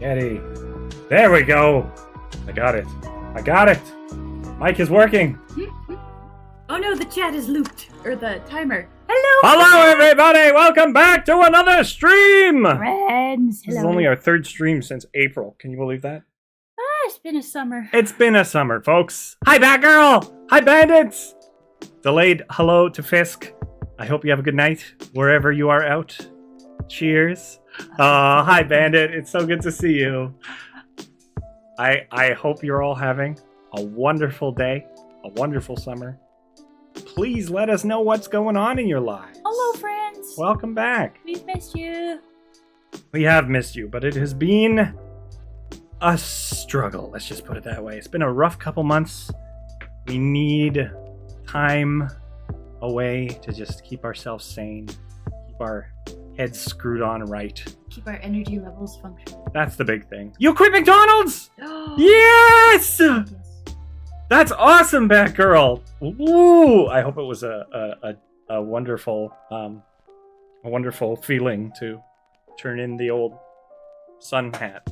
Eddie. There we go. I got it. I got it. Mic is working. Oh no, the chat is looped. Or the timer. Hello! Hello, everybody. Welcome back to another stream. Friends. This is Hello. only our third stream since April. Can you believe that? It's been a summer. It's been a summer, folks. Hi, Batgirl. Hi, Bandits. Delayed hello to Fisk. I hope you have a good night wherever you are out. Cheers. Hi, Bandit. It's so good to see you. I hope you're all having a wonderful day, a wonderful summer. Please let us know what's going on in your lives. Hello, friends. Welcome back. We've missed you. We have missed you, but it has been a struggle. Let's just put it that way. It's been a rough couple months. We need time away to just keep ourselves sane, keep our heads screwed on right. Keep our energy levels functioning. That's the big thing. You quit McDonald's? Yes! Yes! That's awesome, Batgirl. Ooh, I hope it was a wonderful feeling to turn in the old sun hat.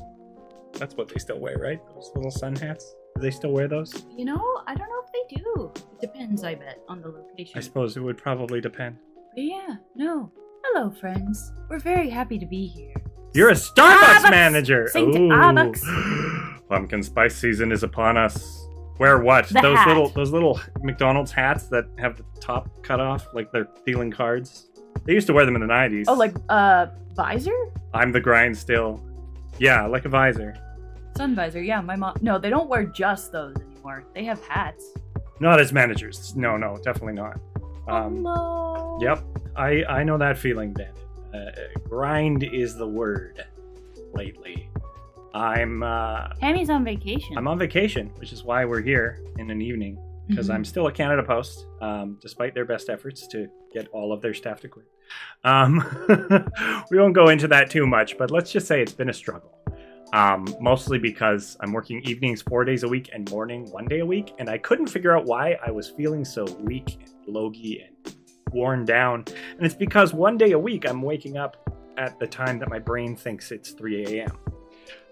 That's what they still wear, right? Those little sun hats. Do they still wear those? You know, I don't know if they do. It depends, I bet, on the location. I suppose it would probably depend. But yeah, no. Hello, friends. We're very happy to be here. You're a Starbucks manager. Saint Ooh. Starbucks. Pumpkin spice season is upon us. Wear what? The hat. Those little McDonald's hats that have the top cut off, like they're dealing cards. They used to wear them in the 90s. Oh, like, visor? I'm the grind still. Yeah, like a visor. Sun visor, yeah, my mom. No, they don't wear just those anymore. They have hats. Not as managers. No, definitely not. Hello. Yep, I know that feeling, Bandit. Grind is the word lately. Hammy's on vacation. I'm on vacation, which is why we're here in an evening, because I'm still at Canada Post, despite their best efforts to get all of their staff to quit. We won't go into that too much, but let's just say it's been a struggle. Mostly because I'm working evenings 4 days a week and morning 1 day a week, and I couldn't figure out why I was feeling so weak and logy and worn down. And it's because 1 day a week I'm waking up at the time that my brain thinks it's 3 a.m.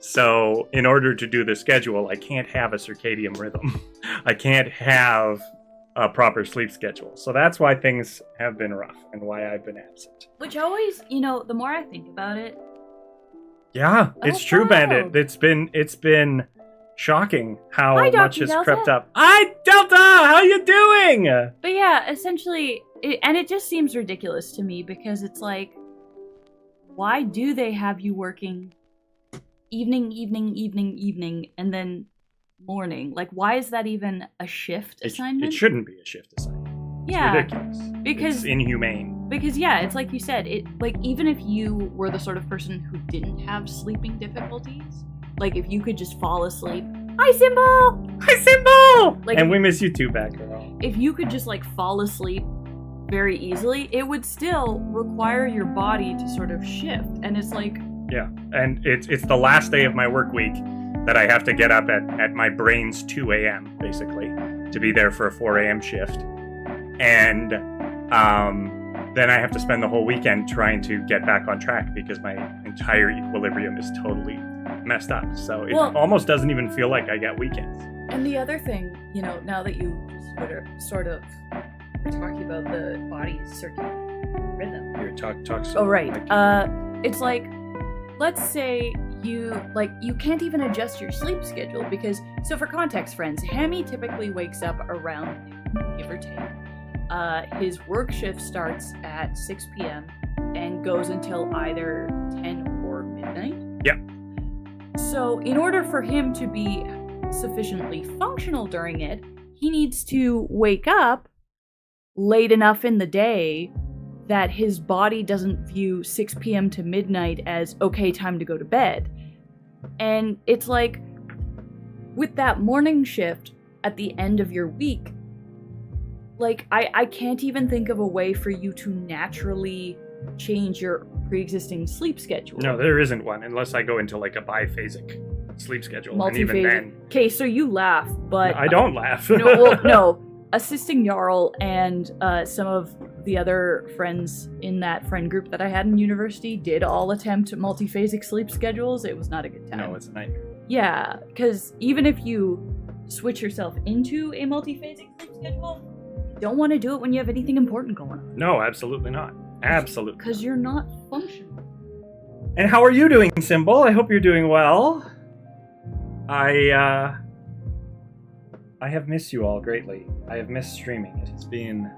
So in order to do the schedule, I can't have a circadian rhythm. I can't have a proper sleep schedule. So that's why things have been rough and why I've been absent. Which always, you know, the more I think about it. Yeah, it's true, Bandit. It's been shocking how much has crept up. Hi, Delta! How you doing? But yeah, essentially, it just seems ridiculous to me because it's like, why do they have you working evening, and then morning? Like, why is that even a shift assignment? It shouldn't be a shift assignment. Yeah, it's ridiculous. Because it's inhumane. Because yeah, it's like you said, even if you were the sort of person who didn't have sleeping difficulties, like if you could just fall asleep. Hi, Symbol! Hi, Symbol! Like, and we miss you too, Batgirl. If you could just like fall asleep very easily, it would still require your body to sort of shift. And it's like, yeah, and it's the last day of my work week that I have to get up at my brain's 2 a.m. basically to be there for a 4 a.m. shift. And then I have to spend the whole weekend trying to get back on track because my entire equilibrium is totally messed up. So it almost doesn't even feel like I get weekends. And the other thing, you know, now that you sort of are talking about the body's circadian rhythm. You're talk. Oh, right. It's like, let's say you can't even adjust your sleep schedule because, so for context, friends, Hammy typically wakes up around noon, give or take. His work shift starts at 6 p.m. and goes until either 10 or midnight. Yep. So in order for him to be sufficiently functional during it, he needs to wake up late enough in the day that his body doesn't view 6 p.m. to midnight as, okay, time to go to bed. And it's like, with that morning shift at the end of your week, like, I can't even think of a way for you to naturally change your pre-existing sleep schedule. No, there isn't one, unless I go into, like, a biphasic sleep schedule. And even then... Okay, so you laugh, but... I don't laugh. No, assisting Jarl and some of the other friends in that friend group that I had in university did all attempt multiphasic sleep schedules, it was not a good time. No, it's a nightmare. Yeah, because even if you switch yourself into a multiphasic sleep schedule, you don't want to do it when you have anything important going on. No, absolutely not. Absolutely. Because you're not functional. And how are you doing, Symbol? I hope you're doing well. I have missed you all greatly. I have missed streaming. It has been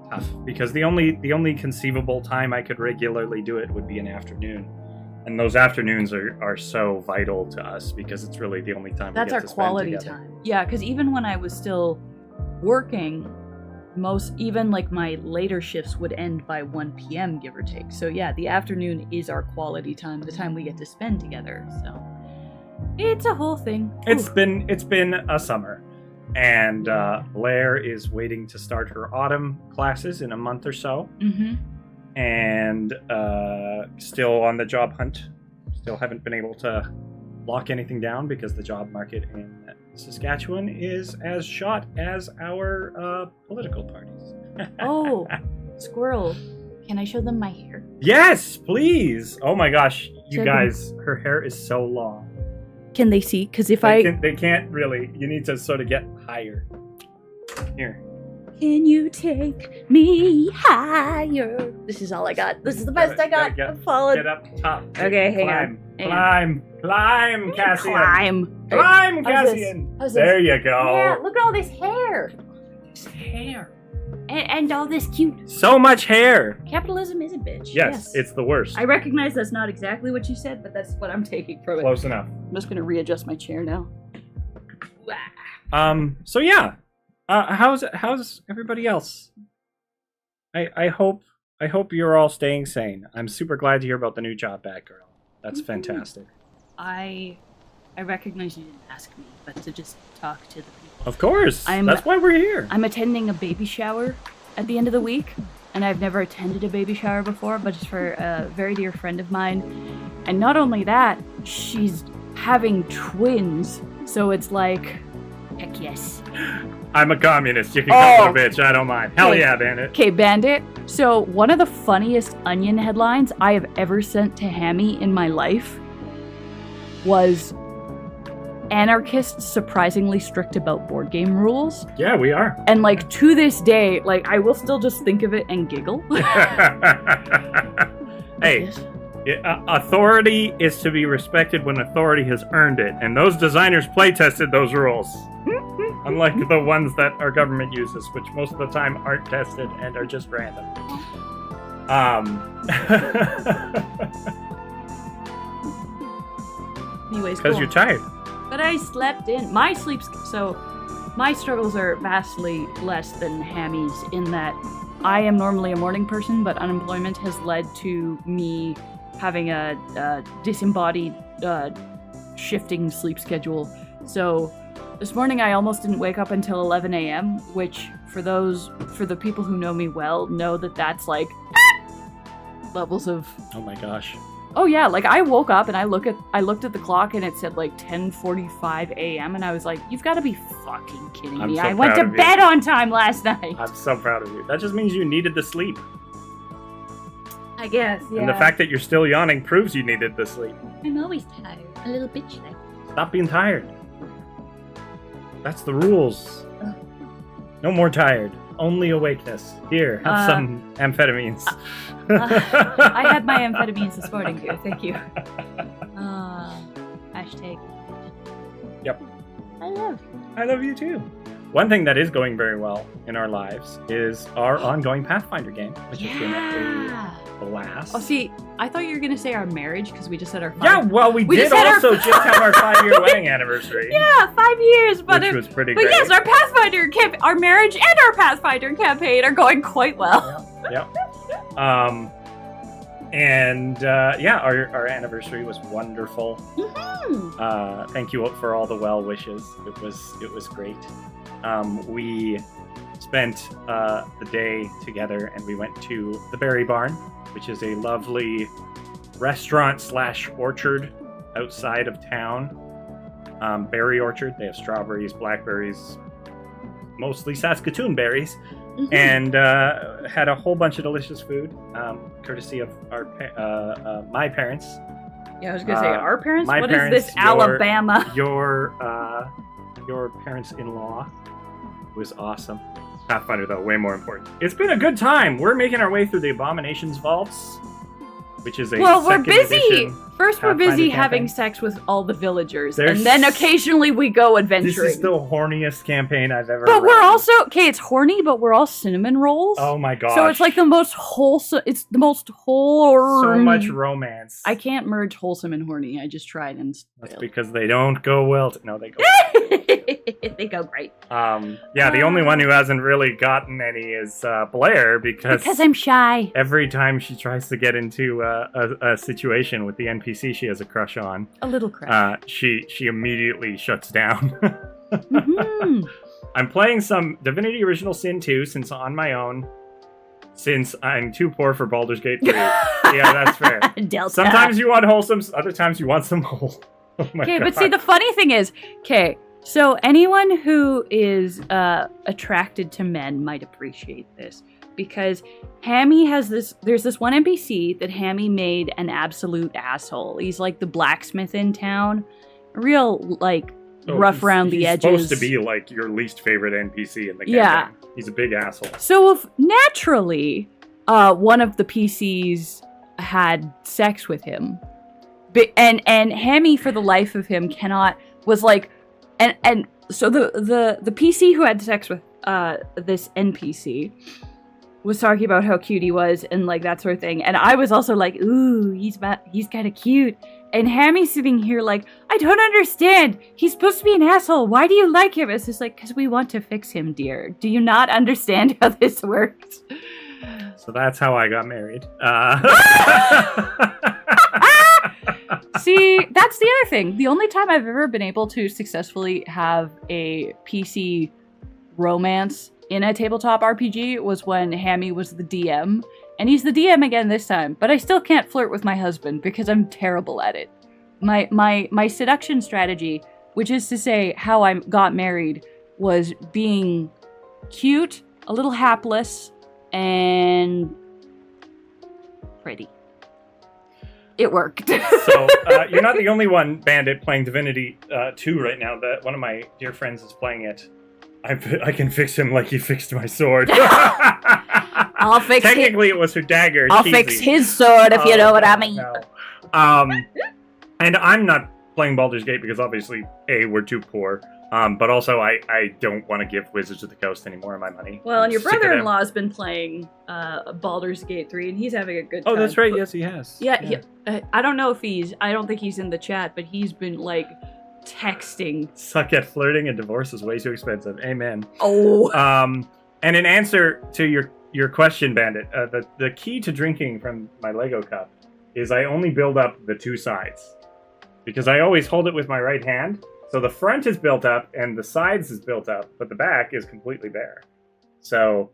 tough because the only conceivable time I could regularly do it would be an afternoon. And those afternoons are so vital to us because it's really the only time that's we get our to spend quality together. time. Yeah, because even when I was still working, even like my later shifts would end by 1 p.m. give or take. So yeah, the afternoon is our quality time, the time we get to spend together. So it's a whole thing. It's been a summer, and Blaire is waiting to start her autumn classes in a month or so. Mm-hmm. And still on the job hunt. Still haven't been able to lock anything down because the job market in Saskatchewan is as shot as our political parties. Oh, squirrel. Can I show them my hair? Yes, please. Oh my gosh, you Show guys, her hair is so long. Can they see? Because if They can't really. You need to sort of get higher. Here. Can you take me higher? This is all I got. This is the best I got. I'm falling. Get up top. Okay, hang climb, on. Climb, Cassian. Climb. Cassian. How's this? There you go. Yeah, look at all this hair. This hair. And all this cute. So much hair. Capitalism is a bitch. Yes, it's the worst. I recognize that's not exactly what you said, but that's what I'm taking from it. Close enough. I'm just gonna readjust my chair now. So yeah. How's everybody else? I hope you're all staying sane. I'm super glad to hear about the new job back, girl. That's fantastic. I recognize you didn't ask me, but to just talk to the people. Of course. That's why we're here. I'm attending a baby shower at the end of the week, and I've never attended a baby shower before, but it's for a very dear friend of mine. And not only that, she's having twins, so it's like, heck yes. I'm a communist. You can call me a bitch. I don't mind. Hell yeah, Bandit. Okay, Bandit. So one of the funniest Onion headlines I have ever sent to Hammy in my life was anarchists surprisingly strict about board game rules. Yeah, we are. And like to this day, like I will still just think of it and giggle. Hey, authority is to be respected when authority has earned it, and those designers play tested those rules. Unlike the ones that our government uses, which most of the time aren't tested and are just random. Anyways, because cool. you're tired. But I slept in. My struggles are vastly less than Hammy's in that I am normally a morning person, but unemployment has led to me having a disembodied shifting sleep schedule. So this morning I almost didn't wake up until 11 a.m., which for the people who know me well know that that's like levels of... Oh my gosh. Oh yeah, like I woke up and I looked at the clock and it said like 10:45 a.m. and I was like, you've got to be fucking kidding me. So I went to bed on time last night. I'm so proud of you. That just means you needed the sleep. I guess, yeah. And the fact that you're still yawning proves you needed the sleep. I'm always tired. A little bitch like. Stop being tired. That's the rules. No more tired. Only awakeness. Here, have some amphetamines. I had my amphetamines this morning too. Thank you. Hashtag. Yep. I love you too. One thing that is going very well in our lives is our ongoing Pathfinder game, which has been a blast. Oh, see, I thought you were going to say our marriage because we just had our 5 Yeah, well, we did also just have our 5-year wedding anniversary. Yeah, 5 years, but which was pretty great. But yes, our marriage and our Pathfinder campaign are going quite well. Yep. Our anniversary was wonderful. Mm-hmm. Thank you for all the well wishes. It was great. We spent the day together and we went to the Berry Barn, which is a lovely restaurant/orchard outside of town. Berry orchard. They have strawberries, blackberries, mostly Saskatoon berries, and had a whole bunch of delicious food, courtesy of my parents. Yeah, I was gonna say our parents. My what parents, is this, Alabama? Your parents-in-law was awesome. Pathfinder, though, way more important. It's been a good time. We're making our way through the Abominations Vaults, which is a we're busy. First, we're busy campaign. having sex with all the villagers, and then occasionally we go adventuring. This is the horniest campaign I've ever. But read. we're also it's horny, but we're all cinnamon rolls. Oh my god! So it's like the most wholesome. It's the most so much romance. I can't merge wholesome and horny. I just tried and. That's because they don't go well. No, they go. They go great. The only one who hasn't really gotten any is Blair because I'm shy. Every time she tries to get into a situation with the NPC she has a crush on, a little crush, she immediately shuts down. Mm-hmm. I'm playing some Divinity Original Sin 2 since I'm too poor for Baldur's Gate 3. Yeah, that's fair. Delta. Sometimes you want wholesome, other times you want some whole. Okay, but see, the funny thing is, so anyone who is attracted to men might appreciate this, because Hammy has there's this one NPC that Hammy made an absolute asshole. He's like the blacksmith in town, real rough around the edges. He's supposed to be like your least favorite NPC in the game. Yeah. He's a big asshole. So if naturally, one of the PCs had sex with him, and Hammy for the life of him was like, and so the PC who had sex with this NPC was talking about how cute he was and like that sort of thing, and I was also like, ooh, he's kind of cute. And Hammy's sitting here like, I don't understand. He's supposed to be an asshole. Why do you like him? It's just like, because we want to fix him, dear. Do you not understand how this works? So that's how I got married. See, that's the other thing. The only time I've ever been able to successfully have a PC romance in a tabletop RPG was when Hammy was the DM. And he's the DM again this time, but I still can't flirt with my husband because I'm terrible at it. My seduction strategy, which is to say how I got married, was being cute, a little hapless, and pretty. It worked. So you're not the only one, Bandit, playing Divinity 2 right now. One of my dear friends is playing it. I can fix him like he fixed my sword. I'll fix Technically, it was her dagger. I'll fix his sword if you know what I mean. No. And I'm not playing Baldur's Gate because obviously, A, we're too poor. But also, I don't want to give Wizards of the Coast any more of my money. Well, and your brother-in-law has been playing Baldur's Gate 3, and he's having a good time. Oh, that's right. Yes, he has. Yeah. I don't know if I don't think he's in the chat, but he's been, texting. Suck at flirting and divorce is way too expensive. Amen. Oh. And in answer to your question, Bandit, the key to drinking from my Lego cup is I only build up the two sides. Because I always hold it with my right hand. So the front is built up and the sides is built up, but the back is completely bare. So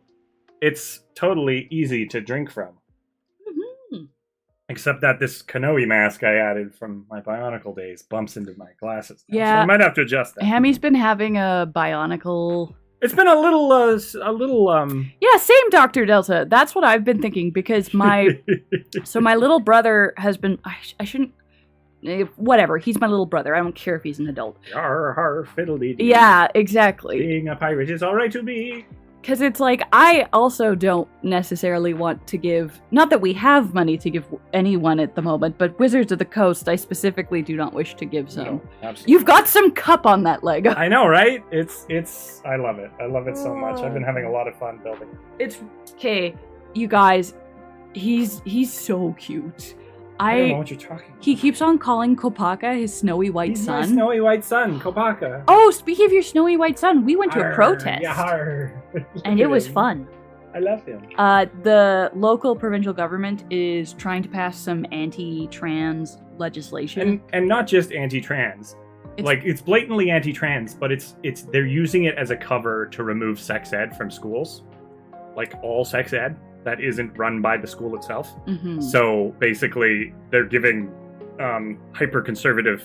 it's totally easy to drink from. Mm-hmm. Except that this Kanoe mask I added from my Bionicle days bumps into my glasses now. Yeah. So I might have to adjust that. Hammy's been having a Bionicle. It's been a little. Yeah, same, Dr. Delta. That's what I've been thinking because my little brother has been. I shouldn't. Whatever. He's my little brother. I don't care if he's an adult. Har, fiddly. Yeah, exactly. Being a pirate is all right to be. Because it's like, I also don't necessarily want to give, not that we have money to give anyone at the moment, but Wizards of the Coast, I specifically do not wish to give some. No, absolutely. You've got some cup on that Lego. I know, right? I love it. I love it so much. I've been having a lot of fun building it. It's, okay, you guys, he's so cute. I don't know what you're talking about. He keeps on calling Kopaka his snowy white son. He's my snowy white son, Kopaka. Oh, speaking of your snowy white son, we went to a protest. Yar. And it was fun. I love him. The local provincial government is trying to pass some anti-trans legislation. And not just anti-trans. It's blatantly anti-trans, but they're using it as a cover to remove sex ed from schools. Like all sex ed that isn't run by the school itself. Mm-hmm. So basically, they're giving hyper-conservative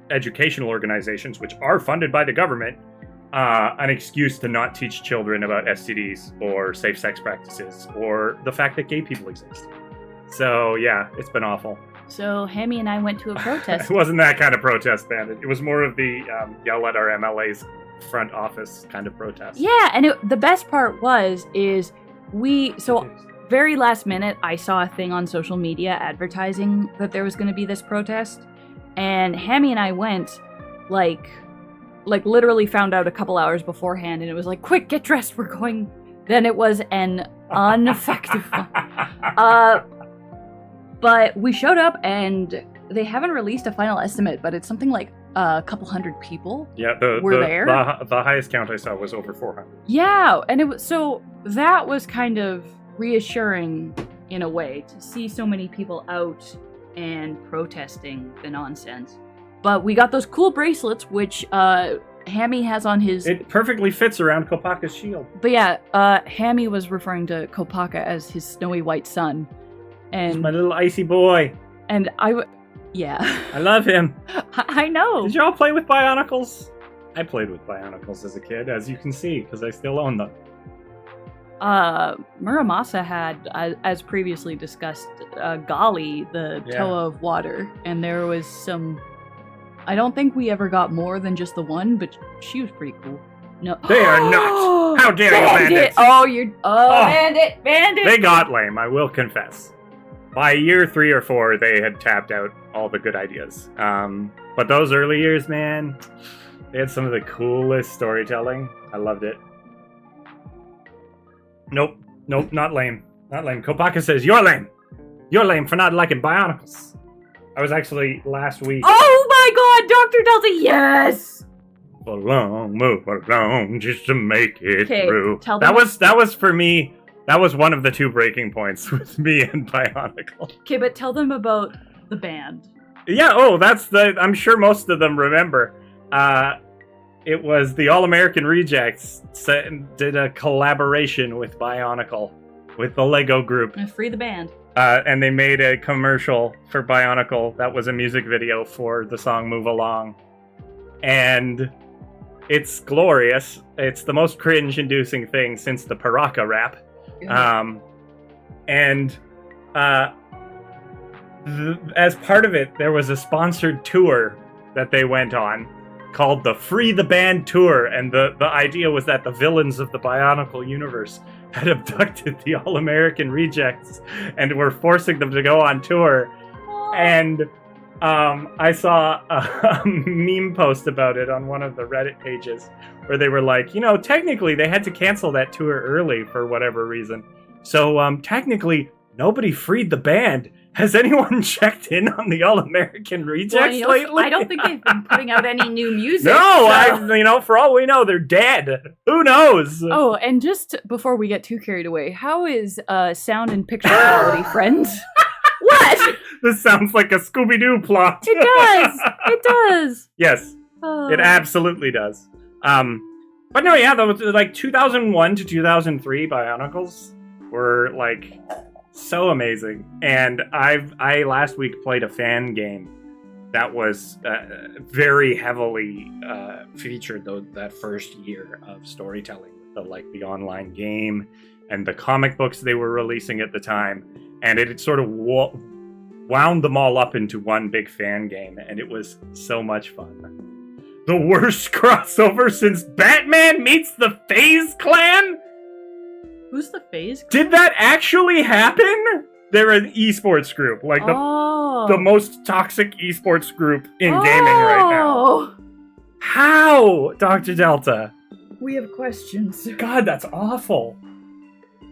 educational organizations, which are funded by the government, an excuse to not teach children about STDs or safe sex practices or the fact that gay people exist. So, yeah, it's been awful. So, Hammy and I went to a protest. It wasn't that kind of protest, Bandit. It was more of the yell at our MLA's front office kind of protest. Yeah, and the best part is very last minute, I saw a thing on social media advertising that there was going to be this protest, and Hammy and I went, like literally found out a couple hours beforehand, and it was like, quick, get dressed, we're going. Then it was an ineffective one. But we showed up, and they haven't released a final estimate, but it's something like a couple hundred people. Yeah, were there. The highest count I saw was over 400. Yeah, and that was kind of reassuring in a way to see so many people out and protesting the nonsense. But we got those cool bracelets, which Hammy has on his... It perfectly fits around Kopaka's shield. But yeah, Hammy was referring to Kopaka as his snowy white son. And he's my little icy boy. And yeah. I love him. I know. Did y'all play with Bionicles? I played with Bionicles as a kid, as you can see, because I still own them. Muramasa had, as previously discussed, Gali, the Toa of Water, and there was some... I don't think we ever got more than just the one, but she was pretty cool. No, they are not! How dare you, bandits! Bandit! They got lame, I will confess. By year 3 or 4, they had tapped out all the good ideas. But those early years, man, they had some of the coolest storytelling. I loved it. Nope, not lame. Not lame. Kopaka says, you're lame. You're lame for not liking Bionicles. I was actually last week... Oh my god, Dr. Delta, yes! Move along, just to make it through. Tell them that was for me... That was one of the 2 breaking points with me and Bionicle. Okay, but tell them about the band. Yeah, I'm sure most of them remember. It was the All-American Rejects did a collaboration with Bionicle, with the Lego group. Free the band. And they made a commercial for Bionicle that was a music video for the song Move Along. And it's glorious. It's the most cringe-inducing thing since the Paraka rap. As part of it, there was a sponsored tour that they went on called the Free the Band Tour, and the idea was that the villains of the Bionicle universe had abducted the All-American Rejects and were forcing them to go on tour. And I saw a meme post about it on one of the Reddit pages where they were like, technically they had to cancel that tour early for whatever reason. So technically nobody freed the band. Has anyone checked in on the All-American Rejects lately? I don't think they've been putting out any new music. No, so. For all we know, they're dead. Who knows? Oh, and just before we get too carried away, how is sound and picture quality, friends? What? This sounds like a Scooby-Doo plot. It does. It does. Yes, it absolutely does. But no, yeah, like 2001 to 2003 Bionicles were like so amazing. And I last week played a fan game that was very heavily featured that first year of storytelling, the online game and the comic books they were releasing at the time, and it sort of wound them all up into one big fan game, and it was so much fun. The worst crossover since Batman meets the FaZe Clan? Who's the FaZe Clan? Did that actually happen? They're an esports group, like the most toxic esports group in gaming right now. How, Dr. Delta? We have questions. God, that's awful.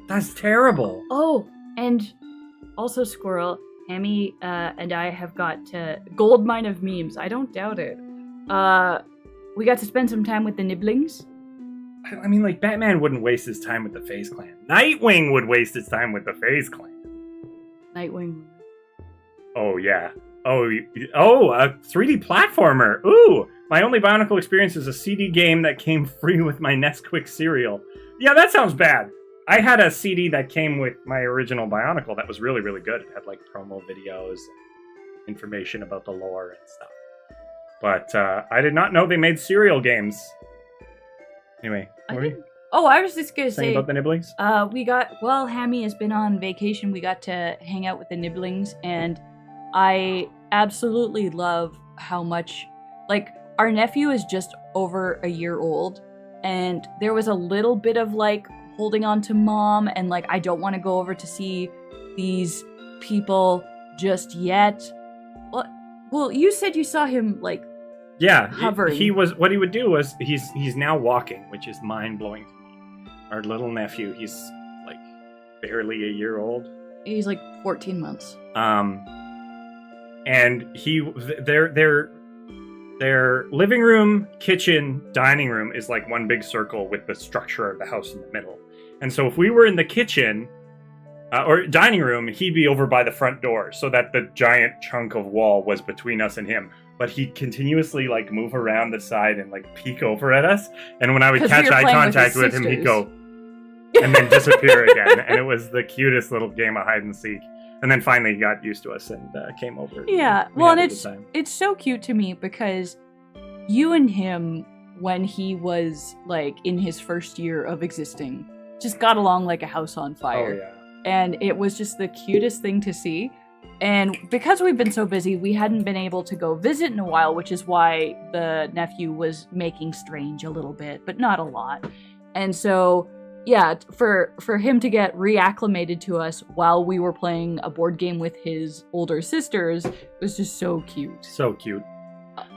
That's terrible. Oh, and also Squirrel, Hammy and I have got gold mine of memes. I don't doubt it. We got to spend some time with the Nibblings. I mean, like, Batman wouldn't waste his time with the FaZe Clan. Nightwing would waste his time with the FaZe Clan. Nightwing. Oh, yeah. Oh, a 3D platformer. Ooh, my only Bionicle experience is a CD game that came free with my Nesquik cereal. Yeah, that sounds bad. I had a CD that came with my original Bionicle that was really, really good. It had, like, promo videos and information about the lore and stuff. But I did not know they made cereal games. Anyway, I what were think- you Oh, I was just gonna saying say, about the nibblings? Hammy has been on vacation. We got to hang out with the nibblings, and I absolutely love how much, like, our nephew is just over a year old, and there was a little bit of, like, holding on to mom, and, like, I don't want to go over to see these people just yet. Well, you said you saw him, like, Yeah, hovering. he was. What he would do was he's now walking, which is mind blowing to me. Our little nephew, he's like barely a year old. he's like 14 months. And their living room, kitchen, dining room is like one big circle with the structure of the house in the middle. And so if we were in the kitchen or dining room, he'd be over by the front door, so that the giant chunk of wall was between us and him. But he'd continuously like move around the side and like peek over at us. And when I would 'Cause catch you're eye playing with contact his with him, he'd sisters. go and then disappear again. And it was the cutest little game of hide and seek. And then finally he got used to us and came over. Yeah, We well, had and a good time. it's so cute to me because you and him, when he was like in his first year of existing, just got along like a house on fire. Oh yeah. And it was just the cutest thing to see. And because we've been so busy, we hadn't been able to go visit in a while, which is why the nephew was making strange a little bit, but not a lot. And so, yeah, for him to get reacclimated to us while we were playing a board game with his older sisters was just so cute. So cute.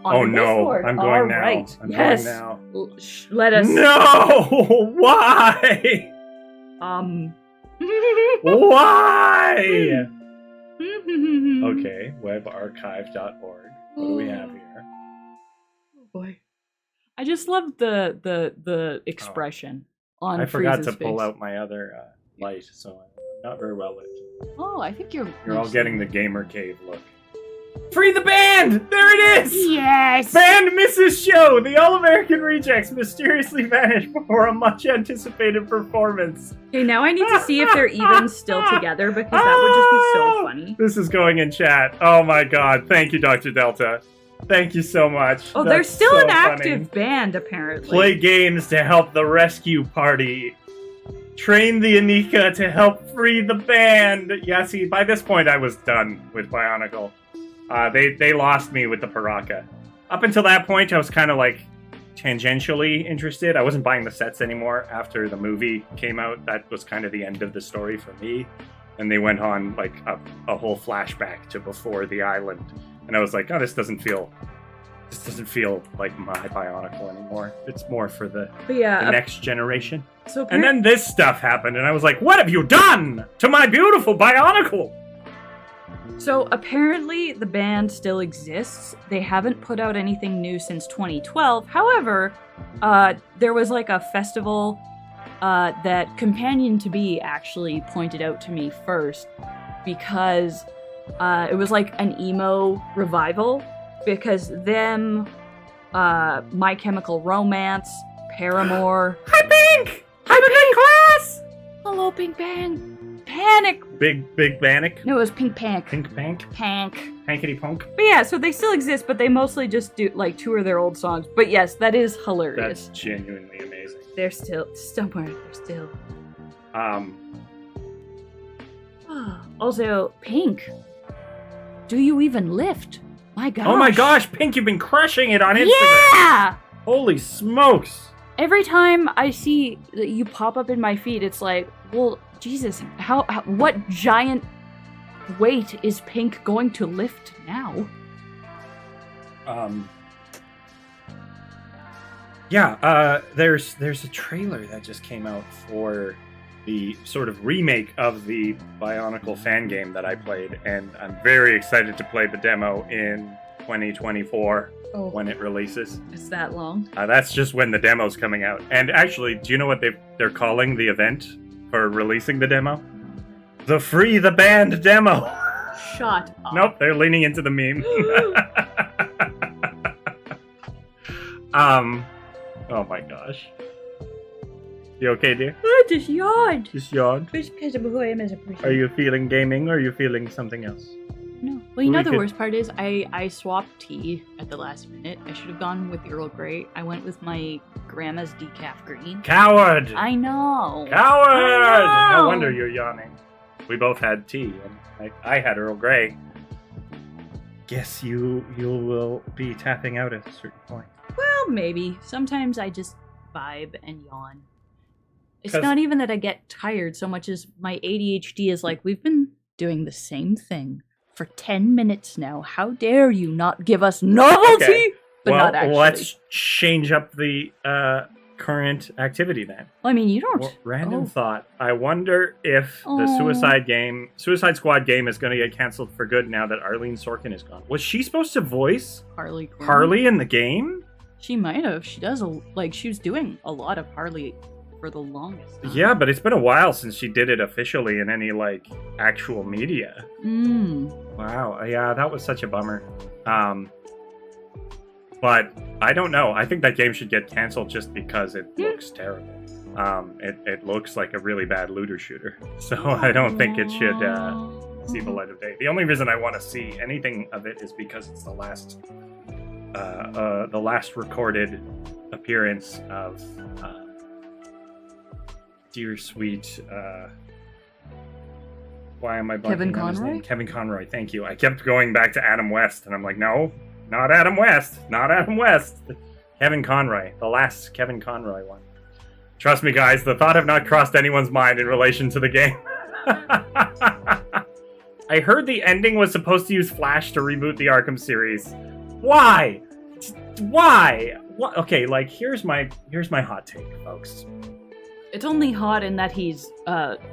On Oh the no, board. I'm going All now. right. I'm Yes. going now. Let us. No! Why? Why? Okay, webarchive.org. What do we have here? Oh boy. I just love the expression on I forgot Frieza's to pull face. out my other light, so I'm not very well lit. Oh, I think you're All getting the gamer cave look. Free the band! There it is! Yes! Band misses show! The All-American Rejects mysteriously vanished before a much-anticipated performance. Okay, now I need to see if they're even still together because that would just be so funny. This is going in chat. Oh my god. Thank you, Dr. Delta. Thank you so much. Oh, they're That's still so an funny. active band, apparently. Play games to help the rescue party. Train the Anika to help free the band. Yeah, see, by this point I was done with Bionicle. They lost me with the Paraka. Up until that point, I was kind of like tangentially interested. I wasn't buying the sets anymore after the movie came out. That was kind of the end of the story for me. And they went on like a whole flashback to before the island. And I was like, oh, this doesn't feel like my Bionicle anymore. It's more for the next generation. So And then this stuff happened, and I was like, what have you done to my beautiful Bionicle? So apparently the band still exists. They haven't put out anything new since 2012. However, there was like a festival that Companion to Be actually pointed out to me first because it was like an emo revival because them, My Chemical Romance, Paramore. Hi, Pink! Hi, Pink Class! Hello, Pink Bang. Panic. Big Panic? No, it was Pink Pank. Pink Pank? Pank. Pankity Punk? But yeah, so they still exist, but they mostly just do like tour their old songs. But yes, that is hilarious. That's genuinely amazing. They're still somewhere. They're still. Also, Pink. Do you even lift? My gosh. Oh my gosh, Pink, you've been crushing it on Instagram! Yeah. Holy smokes! Every time I see that you pop up in my feed, it's like, well, Jesus, what giant weight is Pink going to lift now? There's a trailer that just came out for the sort of remake of the Bionicle fan game that I played, and I'm very excited to play the demo in 2024 when it releases. It's that long. That's just when the demo's coming out. And actually, do you know what they're calling the event for releasing the demo? The Free the Band demo. Shut up. Nope, they're leaning into the meme. Oh my gosh. You okay, dear? I just yawned. Just yawned. Just because of who I am as a person. Are you feeling gaming or are you feeling something else? No. Well, the worst part is I swapped tea at the last minute. I should have gone with the Earl Grey. I went with my grandma's decaf green. Coward! I know. Coward! I know. No wonder you're yawning. We both had tea, and I had Earl Grey. Guess you will be tapping out at a certain point. Well, maybe. Sometimes I just vibe and yawn. It's not even that I get tired so much as my ADHD is like, we've been doing the same thing for 10 minutes now. How dare you not give us novelty? Okay. But not actually. Let's change up the current activity then. Well, I mean, you don't. Random thought. I wonder if the Suicide Squad game is going to get canceled for good now that Arlene Sorkin is gone. Was she supposed to voice Harley in the game? She might have. She does she was doing a lot of Harley for the longest time. Yeah, but it's been a while since she did it officially in any actual media. Wow. Yeah, that was such a bummer. But I don't know. I think that game should get canceled just because it looks terrible. It looks like a really bad looter shooter. So I don't think it should see the light of day. The only reason I want to see anything of it is because it's the last recorded appearance of dear sweet why am I blanking Kevin on his Conroy? name? Kevin Conroy, thank you. I kept going back to Adam West, and I'm like, no, not Adam West. Not Adam West. Kevin Conroy. The last Kevin Conroy one. Trust me, guys, the thought have not crossed anyone's mind in relation to the game. I heard the ending was supposed to use Flash to reboot the Arkham series. Why? Why? What? Okay, here's my hot take, folks. It's only hot in that he's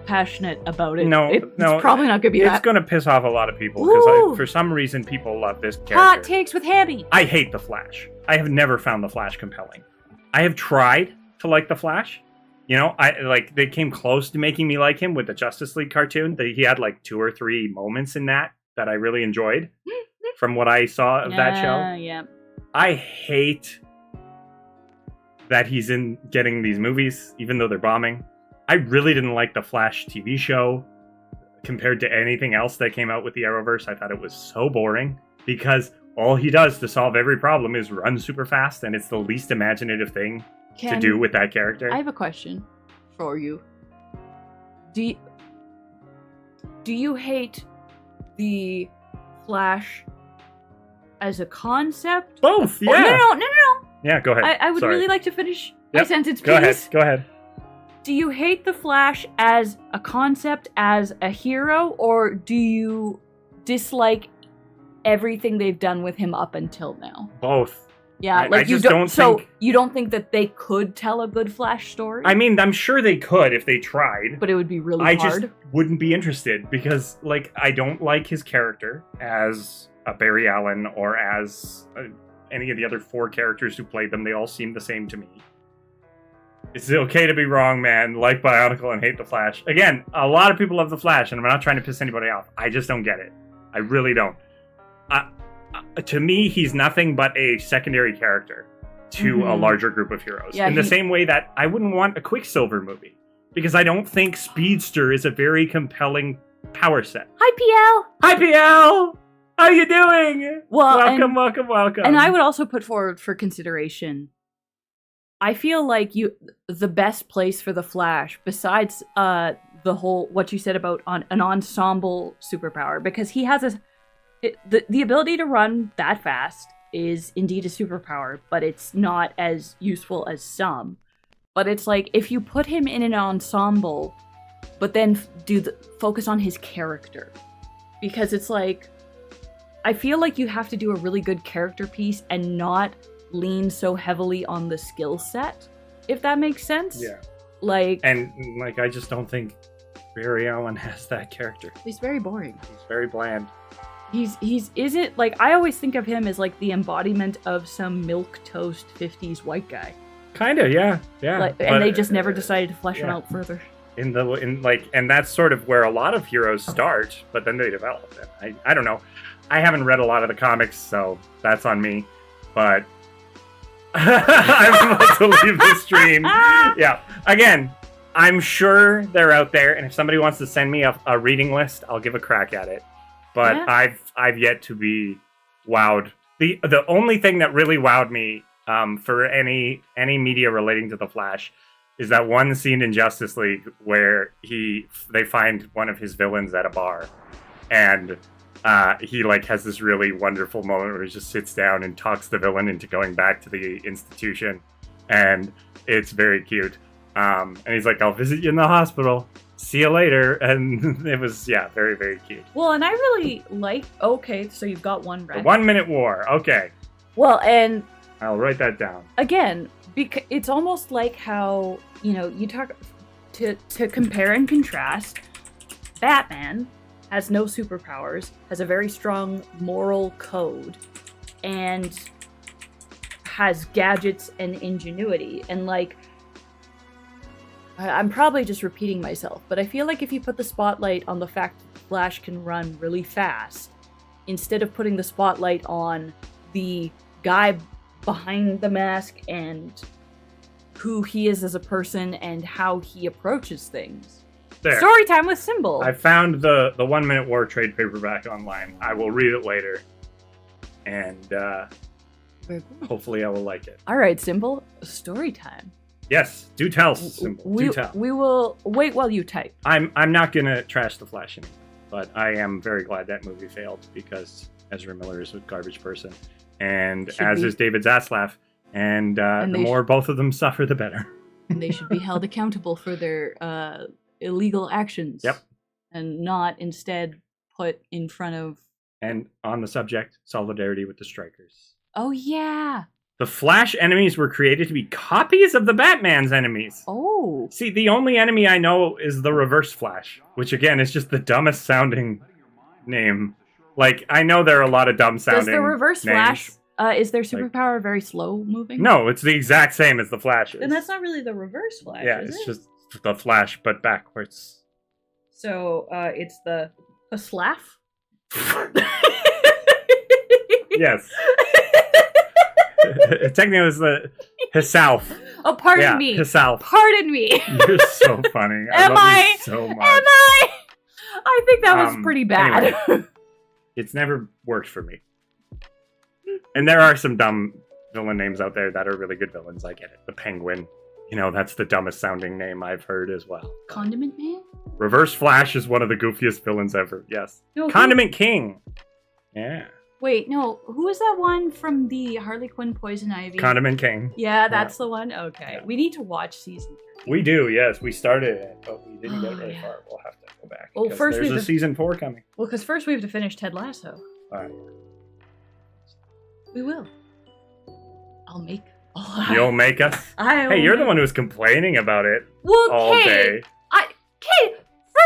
passionate about it. No, it's probably not going to be that. It's going to piss off a lot of people because for some reason people love this character. Hot takes with Hammy. I hate the Flash. I have never found the Flash compelling. I have tried to like the Flash. They came close to making me like him with the Justice League cartoon. He had 2 or 3 moments in that I really enjoyed from what I saw of that show. Yeah. I hate that he's getting these movies, even though they're bombing. I really didn't like the Flash TV show compared to anything else that came out with the Arrowverse. I thought it was so boring because all he does to solve every problem is run super fast, and it's the least imaginative thing to do with that character. I have a question for you. Do you hate the Flash as a concept? Both, yeah. No. Yeah, go ahead. I would really like to finish my sentence, please. Go ahead. Do you hate the Flash as a concept, as a hero, or do you dislike everything they've done with him up until now? Both. Yeah, you don't think that they could tell a good Flash story? I mean, I'm sure they could if they tried. But it would be really hard. I just wouldn't be interested because, I don't like his character as a Barry Allen or as any of the other 4 characters who played them. They all seem the same to me. It's okay to be wrong, man. Like Bionicle and hate the Flash. Again, a lot of people love the Flash, and I'm not trying to piss anybody off. I just don't get it. I really don't. To me, he's nothing but a secondary character to a larger group of heroes. Yeah, in the same way that I wouldn't want a Quicksilver movie. Because I don't think Speedster is a very compelling power set. Hi, PL! Hi, PL! How you doing? Welcome. And I would also put forward for consideration, I feel like the best place for the Flash, besides the whole, what you said about an ensemble superpower, because he has the ability to run that fast is indeed a superpower, but it's not as useful as some. But it's if you put him in an ensemble, but then focus on his character. Because it's I feel like you have to do a really good character piece and not lean so heavily on the skill set, if that makes sense. Yeah. I just don't think Barry Allen has that character. He's very boring. He's very bland. He's isn't I always think of him as the embodiment of some milquetoast 50s white guy. Kinda, yeah. And they just never decided to flesh him out further. And that's sort of where a lot of heroes start, but then they develop. I don't know. I haven't read a lot of the comics, so that's on me. But I'm about to leave the stream. Yeah. Again, I'm sure they're out there, and if somebody wants to send me a reading list, I'll give a crack at it. but Yeah. I've yet to be wowed. The only thing that really wowed me for any media relating to the Flash is that one scene in Justice League where they find one of his villains at a bar, and he like has this really wonderful moment where he just sits down and talks the villain into going back to the institution, and it's very cute. And he's like, "I'll visit you in the hospital. See you later." And it was very, very cute. Well, and I really like. Okay, so you've got one The red. 1 minute war. Okay, Well, and I'll write that down. again, because it's almost like how you talk to compare and contrast. Batman has no superpowers, has a very strong moral code, and has gadgets and ingenuity. And like, I'm probably just repeating myself, but I feel like if you put the spotlight on the fact that Flash can run really fast, instead of putting the spotlight on the guy behind the mask and who he is as a person and how he approaches things. There. Story time with Symbol. I found the 1 minute war trade paperback online. I will read it later, and hopefully I will like it. All right, Symbol. Story time. Yes, do tell, Symbol. Do tell. We will wait while you type. I'm not gonna trash the Flash anymore, but I am very glad that movie failed because Ezra Miller is a garbage person, and is David Zaslav, and the more both of them suffer, the better. And they should be held accountable for their illegal actions. Yep. And not instead put in front of. And on the subject, solidarity with the strikers. Oh yeah. The Flash enemies were created to be copies of the Batman's enemies. Oh. See, the only enemy I know is the Reverse Flash, which again is just the dumbest sounding name. Like, I know there are a lot of dumb sounding Does the Reverse names. Flash, is their superpower very slow moving? No, it's the exact same as the Flash's. Then that's not really the Reverse Flash, Yeah, is it's it? just the Flash, but backwards. So, it's the Slaff? Yes. Technically, it was the himself. Oh, pardon me. Himself. Pardon me. You're so funny. Am I? So much. Am I? I think that was pretty bad. Anyway, it's never worked for me. And there are some dumb villain names out there that are really good villains. I get it. The Penguin. That's the dumbest sounding name I've heard as well. Condiment Man? Reverse Flash is one of the goofiest villains ever. Yes. No, Condiment King. Yeah. Wait, no. Who was that one from the Harley Quinn Poison Ivy? Condiment King. Yeah, that's the one? Okay. Yeah. We need to watch season 3. We do, yes. We started it, but we didn't get very far. We'll have to go back. Well, first there's we have a season 4 coming. Well, because first we have to finish Ted Lasso. All right. We will. I'll make. You'll make us? Hey, you're the one who was complaining about it all day. Kate,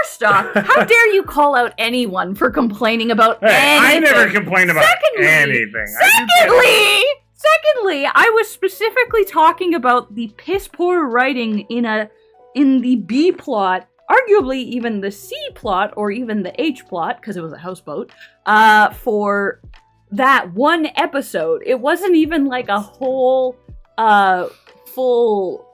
first off, how dare you call out anyone for complaining about anything? I never complained about anything. Secondly, I was specifically talking about the piss poor writing in the B plot, arguably even the C plot or even the H plot, because it was a houseboat, for that one episode. It wasn't even like a whole full.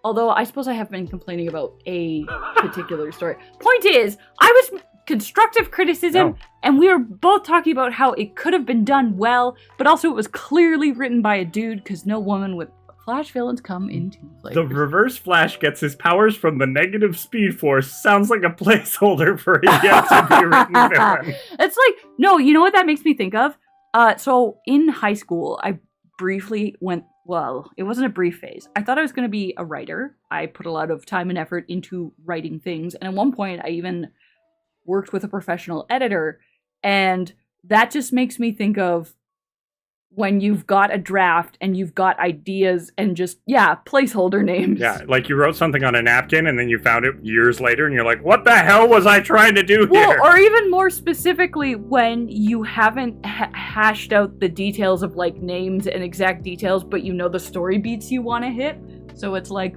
Although I suppose I have been complaining about a particular story. Point is, I was constructive criticism, and we were both talking about how it could have been done well, but also it was clearly written by a dude, because no woman with Flash villains come in two flavors. The Reverse Flash gets his powers from the negative Speed Force. Sounds like a placeholder for a yet-to-be-written villain. It's like, no, you know what that makes me think of? So in high school, I briefly went. Well, it wasn't a brief phase. I thought I was going to be a writer. I put a lot of time and effort into writing things. And at one point, I even worked with a professional editor. And that just makes me think of when you've got a draft and you've got ideas and just, placeholder names. Yeah, like you wrote something on a napkin and then you found it years later and you're like, what the hell was I trying to do here? Well, or even more specifically, when you haven't hashed out the details of like names and exact details, but you know the story beats you want to hit. So it's like,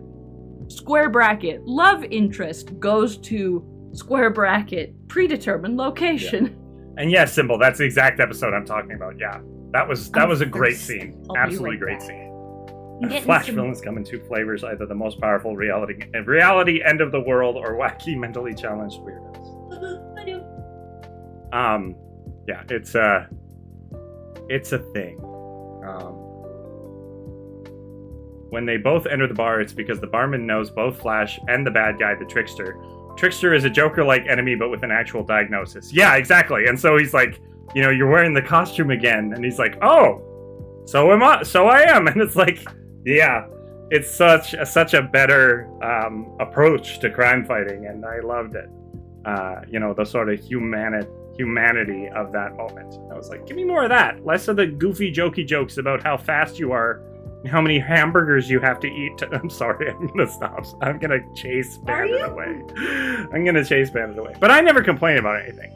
square bracket, love interest goes to square bracket, predetermined location. Yeah. And yes, Symbol, that's the exact episode I'm talking about, yeah. That was a great scene. Absolutely great scene. Flash villains come in two flavors, either the most powerful reality end of the world or wacky mentally challenged weirdos. Yeah, it's a thing. When they both enter the bar, it's because the barman knows both Flash and the bad guy, the Trickster. Trickster is a Joker-like enemy, but with an actual diagnosis. Yeah, exactly. And so he's like, you're wearing the costume again. And he's like, oh, so am I. So I am. And it's like, yeah, it's such a better approach to crime fighting. And I loved it. The sort of humanity of that moment. I was like, give me more of that. Less of the goofy, jokey jokes about how fast you are, and how many hamburgers you have to eat. I'm sorry, I'm gonna stop. I'm gonna chase Bandit away. But I never complain about anything.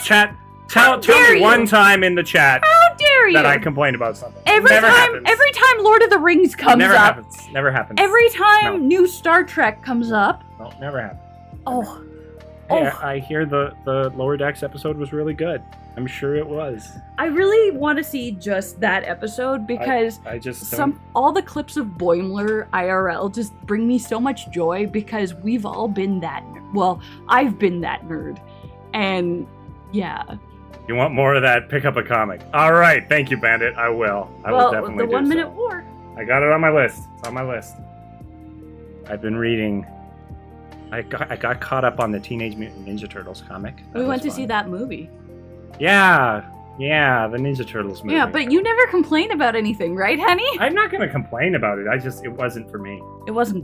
Chat, tell me one time in the chat. How dare you? That I complain about something. Every time Lord of the Rings comes never up. Never happens. Every time new Star Trek comes up. No, never happens. Oh. Hey, I hear the Lower Decks episode was really good. I'm sure it was. I really want to see just that episode because I just all the clips of Boimler IRL just bring me so much joy because we've all been that. Well, I've been that nerd, and yeah. You want more of that? Pick up a comic. All right, thank you, Bandit. I will. I will definitely do so. The 1 Minute War. I got it on my list. It's on my list. I've been reading. I got caught up on the Teenage Mutant Ninja Turtles comic. We went to see that movie. Yeah, the Ninja Turtles movie. Yeah, but you never complain about anything, right, honey? I'm not going to complain about it. It wasn't for me. It wasn't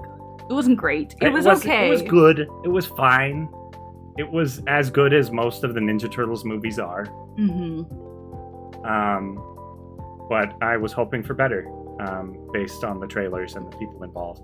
great. It was okay. It was good. It was fine. It was as good as most of the Ninja Turtles movies are. Mm-hmm. But I was hoping for better, based on the trailers and the people involved.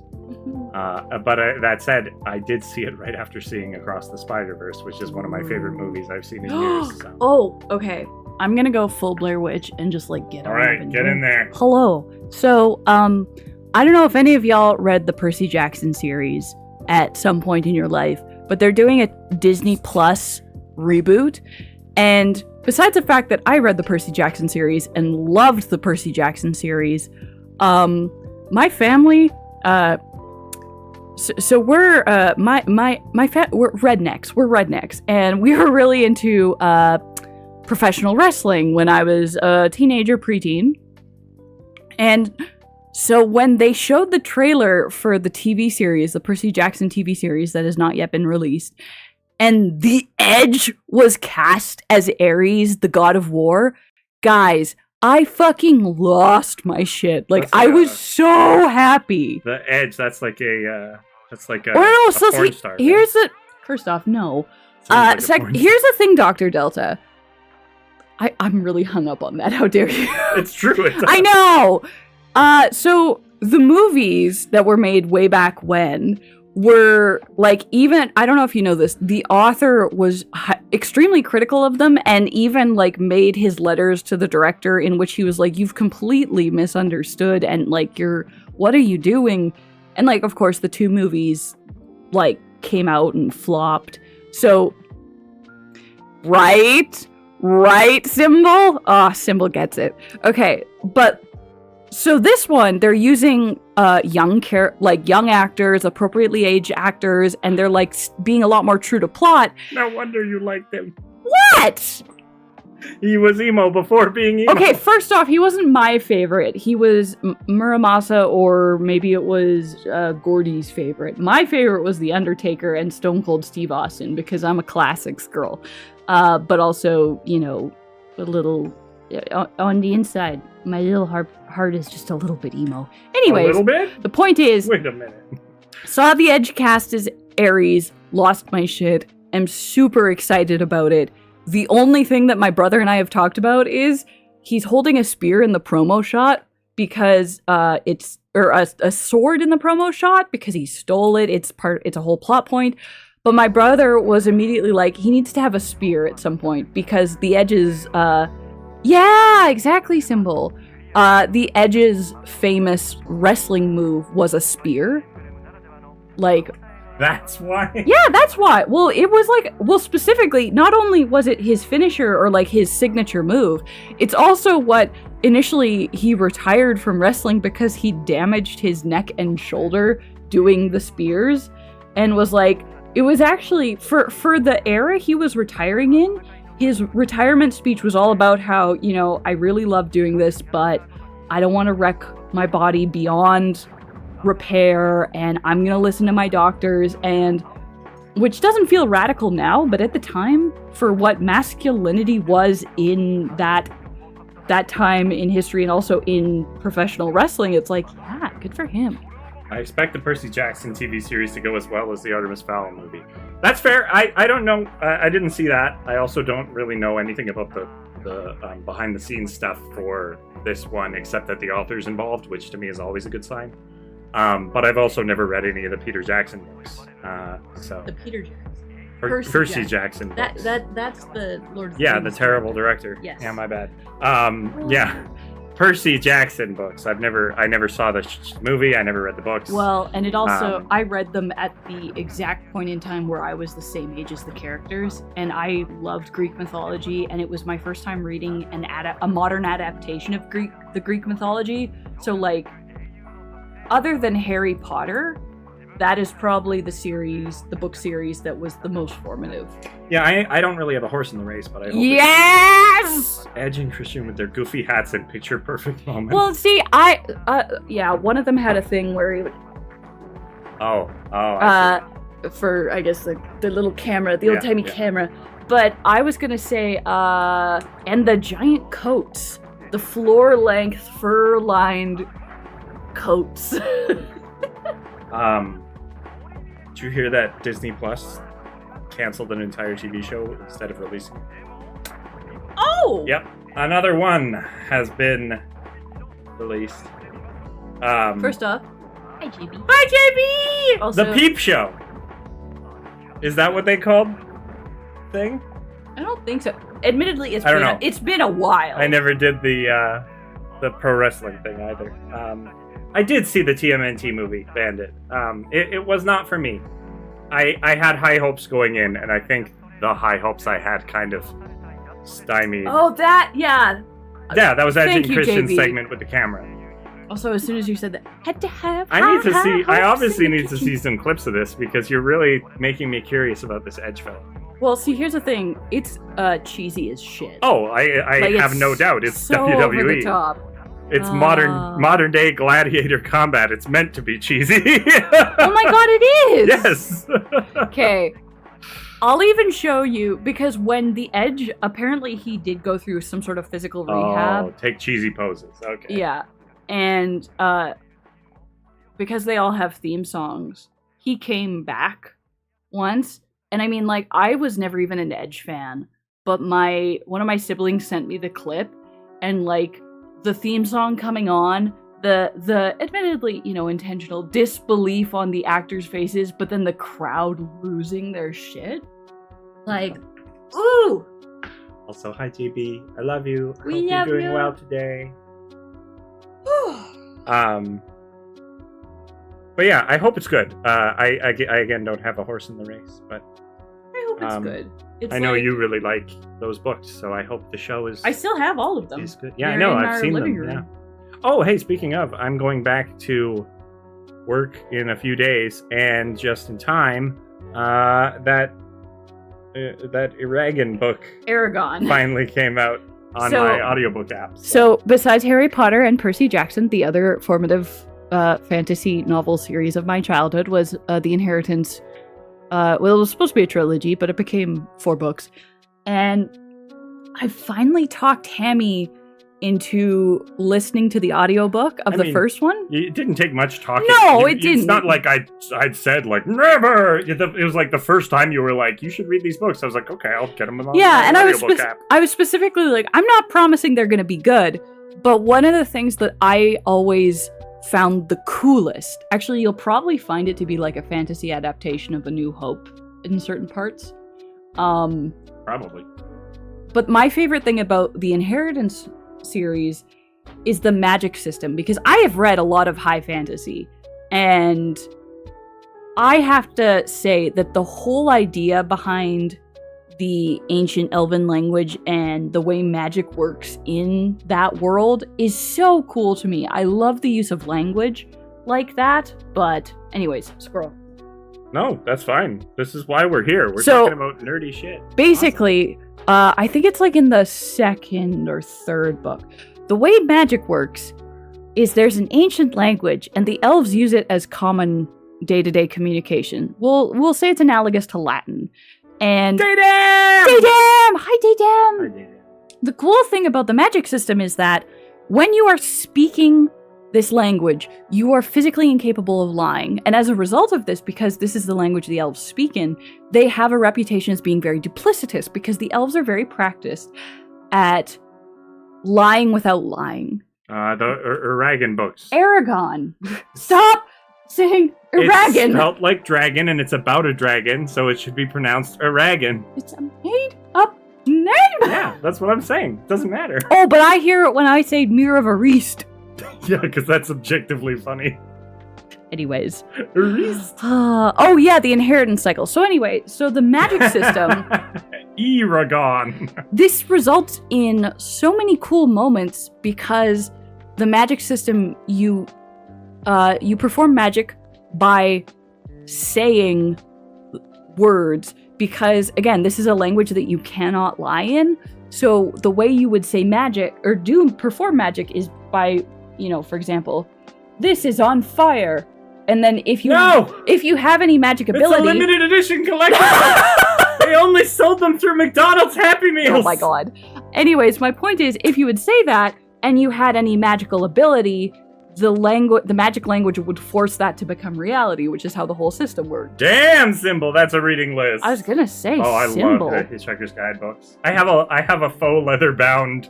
But that said, I did see it right after seeing Across the Spider-Verse, which is one of my favorite movies I've seen in years. So. Oh, okay. I'm gonna go full Blair Witch and just get all right, get in there. Hello. So, I don't know if any of y'all read the Percy Jackson series at some point in your life, but they're doing a Disney Plus reboot. And besides the fact that I read the Percy Jackson series and loved the Percy Jackson series, my family, so we're we're rednecks. We're rednecks, and we were really into professional wrestling when I was a teenager, preteen. And so when they showed the trailer for the TV series, the Percy Jackson TV series that has not yet been released, and The Edge was cast as Ares, the god of war, guys, I fucking lost my shit. I was so happy. The Edge, that's like a porn star. Here's the first off, no. Here's the thing, Dr. Delta. I'm really hung up on that. How dare you? It's true. I know. So the movies that were made way back when were even, I don't know if you know this, the author was extremely critical of them and even made his letters to the director in which he was you've completely misunderstood and what are you doing? And of course the two movies came out and flopped. So right, Symbol? Symbol gets it. Okay, but so this one, they're using young actors, appropriately aged actors, and they're being a lot more true to plot. No wonder you liked him. What? He was emo before being emo. Okay, first off, he wasn't my favorite. He was Muramasa, or maybe it was Gordy's favorite. My favorite was The Undertaker and Stone Cold Steve Austin, because I'm a classics girl. But also, a little on the inside, my little heart is just a little bit emo. Anyways, a little bit? The point is, wait a minute. Saw The Edge cast as Ares, lost my shit. I'm super excited about it. The only thing that my brother and I have talked about is he's holding a spear in the promo shot because it's a sword in the promo shot because he stole it. It's a whole plot point. But my brother was immediately he needs to have a spear at some point because the Edge's yeah, exactly, Symbol. The Edge's famous wrestling move was a spear. That's why? Yeah, that's why. Well, it was specifically, not only was it his finisher or his signature move, it's also what initially he retired from wrestling because he damaged his neck and shoulder doing the spears and was It was actually, for the era he was retiring in, his retirement speech was all about how, I really love doing this, but I don't want to wreck my body beyond repair, and I'm going to listen to my doctors, and which doesn't feel radical now, but at the time, for what masculinity was in that time in history and also in professional wrestling, it's like, yeah, good for him. I expect the Percy Jackson TV series to go as well as the Artemis Fowl movie. That's fair. I don't know. I didn't see that. I also don't really know anything about the behind the scenes stuff for this one, except that the author's involved, which to me is always a good sign. But I've also never read any of the Peter Jackson books. The Peter Jackson. Percy Jackson books. That's the Lord of the Yeah, Rings the terrible director. Yes. Yeah, my bad. Yeah. Percy Jackson books. I never saw the movie. I never read the books. Well, and it also, I read them at the exact point in time where I was the same age as the characters, and I loved Greek mythology, and it was my first time reading a modern adaptation of the Greek mythology. So, like, other than Harry Potter, that is probably the book series that was the most formative. Yeah, I don't really have a horse in the race, but I hope yes! Edge and Christian with their goofy hats and picture perfect moments. Well, see, one of them had a thing where he would... I see. For, I guess, the little camera, the old-timey camera. But I was gonna say, and the giant coats. The floor-length, fur-lined coats. Did you hear that Disney Plus canceled an entire TV show instead of releasing it? Oh! Yep. Another one has been released. First off, hi JB. Hi JB! Also, The Peep Show. Is that what they called thing? I don't think so. Admittedly, it's been a while. I never did the pro wrestling thing either. I did see the TMNT movie, Bandit. It was not for me. I had high hopes going in, and I think the high hopes I had kind of stymied. Oh, yeah, that was Edge and you, Christian's JB. segment with the camera. Also, as soon as you said that, had to have. I obviously need to see some clips of this because you're really making me curious about this Edge film. Well, see, here's the thing. It's cheesy as shit. Oh, I have no doubt. It's so WWE. Over the top. It's modern day gladiator combat. It's meant to be cheesy. Oh my god, it is! Yes! Okay. I'll even show you, because when the Edge, apparently he did go through some sort of physical rehab. Oh, take cheesy poses. Okay. Yeah. And because they all have theme songs, he came back once. And I mean, like, I was never even an Edge fan, but one of my siblings sent me the clip, and like, the theme song coming on, the admittedly, intentional disbelief on the actors' faces, but then the crowd losing their shit. Like, ooh! Also, hi JB, I love you. I We hope love you're doing you. well today. But yeah, I hope it's good. I again don't have a horse in the race, but I hope it's good. It's I know you really like those books, so I hope the show is. I still have all of them. Is good. Yeah, They're I know. in I've our seen living them. room. Yeah. Oh, hey, speaking of, I'm going back to work in a few days, and just in time, that Eragon book Aragon finally came out on my audiobook app. So besides Harry Potter and Percy Jackson, the other formative fantasy novel series of my childhood was The Inheritance. Well, it was supposed to be a trilogy, but it became 4 books. And I finally talked Hammy into listening to the audiobook of the first one. It didn't take much talking. No, it didn't. It's not like I'd said, like, never! It was like the first time you were like, you should read these books. I was like, okay, I'll get them on yeah, and audiobook app. I was specifically like, I'm not promising they're going to be good, but one of the things that I always found the coolest, actually, you'll probably find it to be like a fantasy adaptation of A New Hope in certain parts. Probably. But my favorite thing about the Inheritance series is the magic system, because I have read a lot of high fantasy, and I have to say that the whole idea behind the ancient elven language and the way magic works in that world is so cool to me. I love the use of language like that, but anyways, scroll. No, that's fine. This is why we're here. We're So, talking about nerdy shit. Basically, I think it's like in the second or third book. The way magic works is there's an ancient language, and the elves use it as common day-to-day communication. We'll say it's analogous to Latin. And Daydam! Daydam! Hi, Daydam! Hi, Daydam. The cool thing about the magic system is that when you are speaking this language, you are physically incapable of lying. And as a result of this, because this is the language the elves speak in, they have a reputation as being very duplicitous, because the elves are very practiced at lying without lying. The Aragon books. Aragon! Stop saying Aragon! It's spelled like dragon, and it's about a dragon, so it should be pronounced Aragon. It's a made-up name! Yeah, that's what I'm saying. Doesn't matter. Oh, but I hear it when I say Mir of Arist. Yeah, because that's objectively funny. Anyways. Arist. Oh yeah, the inheritance cycle. So anyway, so the magic system... Eragon. This results in so many cool moments because the magic system, you perform magic by saying words, because again, this is a language that you cannot lie in. So the way you would say magic or perform magic is by, for example, this is on fire. And then if you have any magic ability, it's a limited edition collectible. They only sold them through McDonald's Happy Meals. Oh my god. Anyways, my point is, if you would say that and you had any magical ability, the magic language would force that to become reality, which is how the whole system works. Damn, Symbol, that's a reading list. I was gonna say, I Symbol. love the Hitchhiker's Guide books. I have a faux leather bound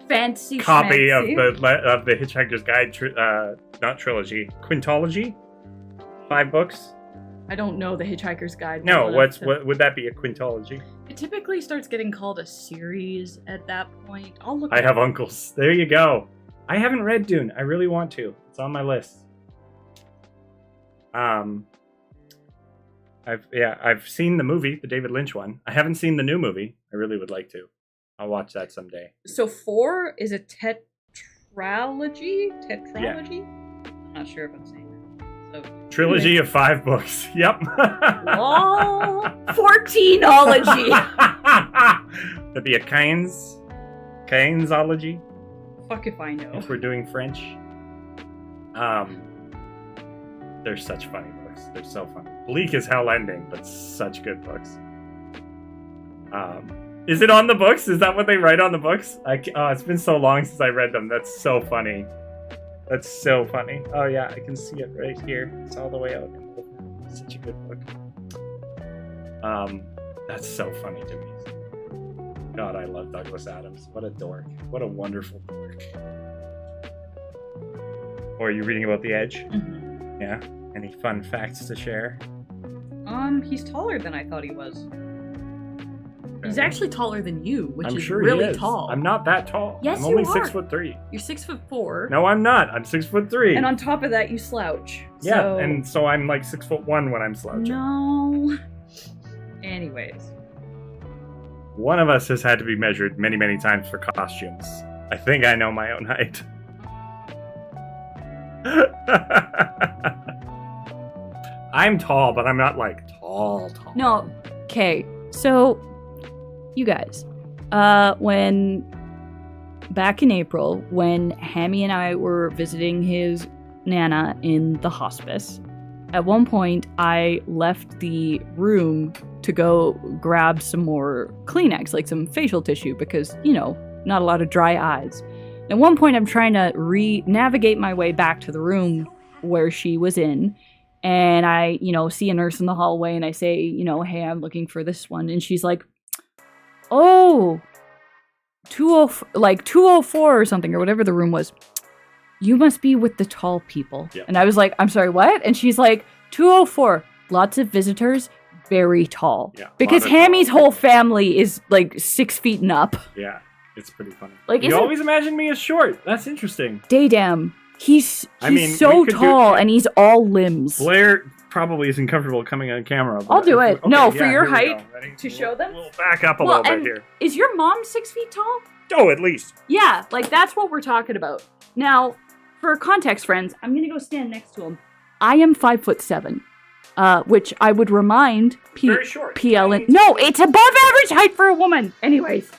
Fancy copy schmancy. of the Hitchhiker's Guide not trilogy, quintology. 5 books. I don't know the Hitchhiker's Guide. No, what would that be, a quintology? It typically starts getting called a series at that point. I'll look. I have uncles. There you go. I haven't read Dune. I really want to. It's on my list. I've seen the movie, the David Lynch one. I haven't seen the new movie. I really would like to. I'll watch that someday. So 4 is a tetralogy? Yeah. I'm not sure if I'm saying that. So, trilogy of 5 books. Yep. Lol. 14ology. That'd be a Keynesology. Fuck if I know. If we're doing French. They're such funny books. They're so funny. Bleak as hell ending, but such good books. Is it on the books? Is that what they write on the books? It's been so long since I read them. That's so funny. That's so funny. Oh yeah, I can see it right here. It's all the way out. It's such a good book. That's so funny to me. God, I love Douglas Adams. What a dork. What a wonderful dork. Or are you reading about The Edge? Mm-hmm. Yeah? Any fun facts to share? He's taller than I thought he was. He's actually taller than you, which I'm is sure really he is. tall. I'm not that tall. Yes, I'm only you are. 6'3". You're 6'4". No, I'm not. I'm 6'3". And on top of that, you slouch. Yeah, and so I'm like 6'1" when I'm slouching. No. Anyways. One of us has had to be measured many, many times for costumes. I think I know my own height. I'm tall, but I'm not like tall. No. Okay. So, you guys, when back in April, when Hammy and I were visiting his Nana in the hospice, at one point I left the room to go grab some more Kleenex, like some facial tissue, because, not a lot of dry eyes. At one point I'm trying to navigate my way back to the room where she was in, and I, see a nurse in the hallway, and I say, hey, I'm looking for this one, and she's like, oh, 204 or something, or whatever the room was. You must be with the tall people. Yeah. And I was like, I'm sorry, what? And she's like, 204, lots of visitors, very tall. Yeah, because Hammy's whole family is like 6 feet and up. Yeah, it's pretty funny. Like, you always imagine me as short. That's interesting. Daydam. He's so tall and he's all limbs. Blaire probably isn't comfortable coming on camera. I'll do it. Okay, for your height, to show them. We'll back up a little bit here. Is your mom 6 feet tall? Oh, at least. Yeah, like that's what we're talking about. Now, for context, friends, I'm gonna go stand next to him. I am 5'7". which I would remind Very short. PL. No, it's above average height for a woman. Anyways.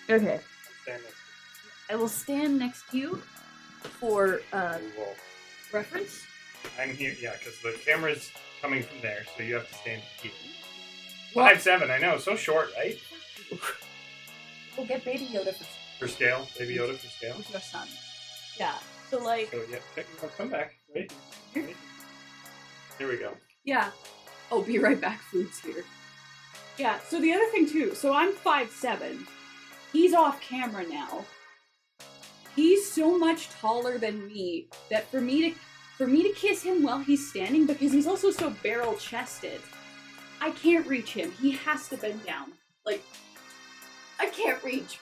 Okay. I will stand next to you for reference. I'm here, yeah, because the camera's coming from there, so you have to stand here. Well, 5'7", I know, so short, right? We'll get Baby Yoda For scale, Baby Yoda for scale. with your son. Yeah. So like. So yeah, come back. Wait. Here we go. Yeah. Oh, be right back. Food's here. Yeah. So the other thing too. So I'm 5'7". He's off camera now. He's so much taller than me that for me to kiss him while he's standing, because he's also so barrel chested, I can't reach him. He has to bend down. Like, I can't reach.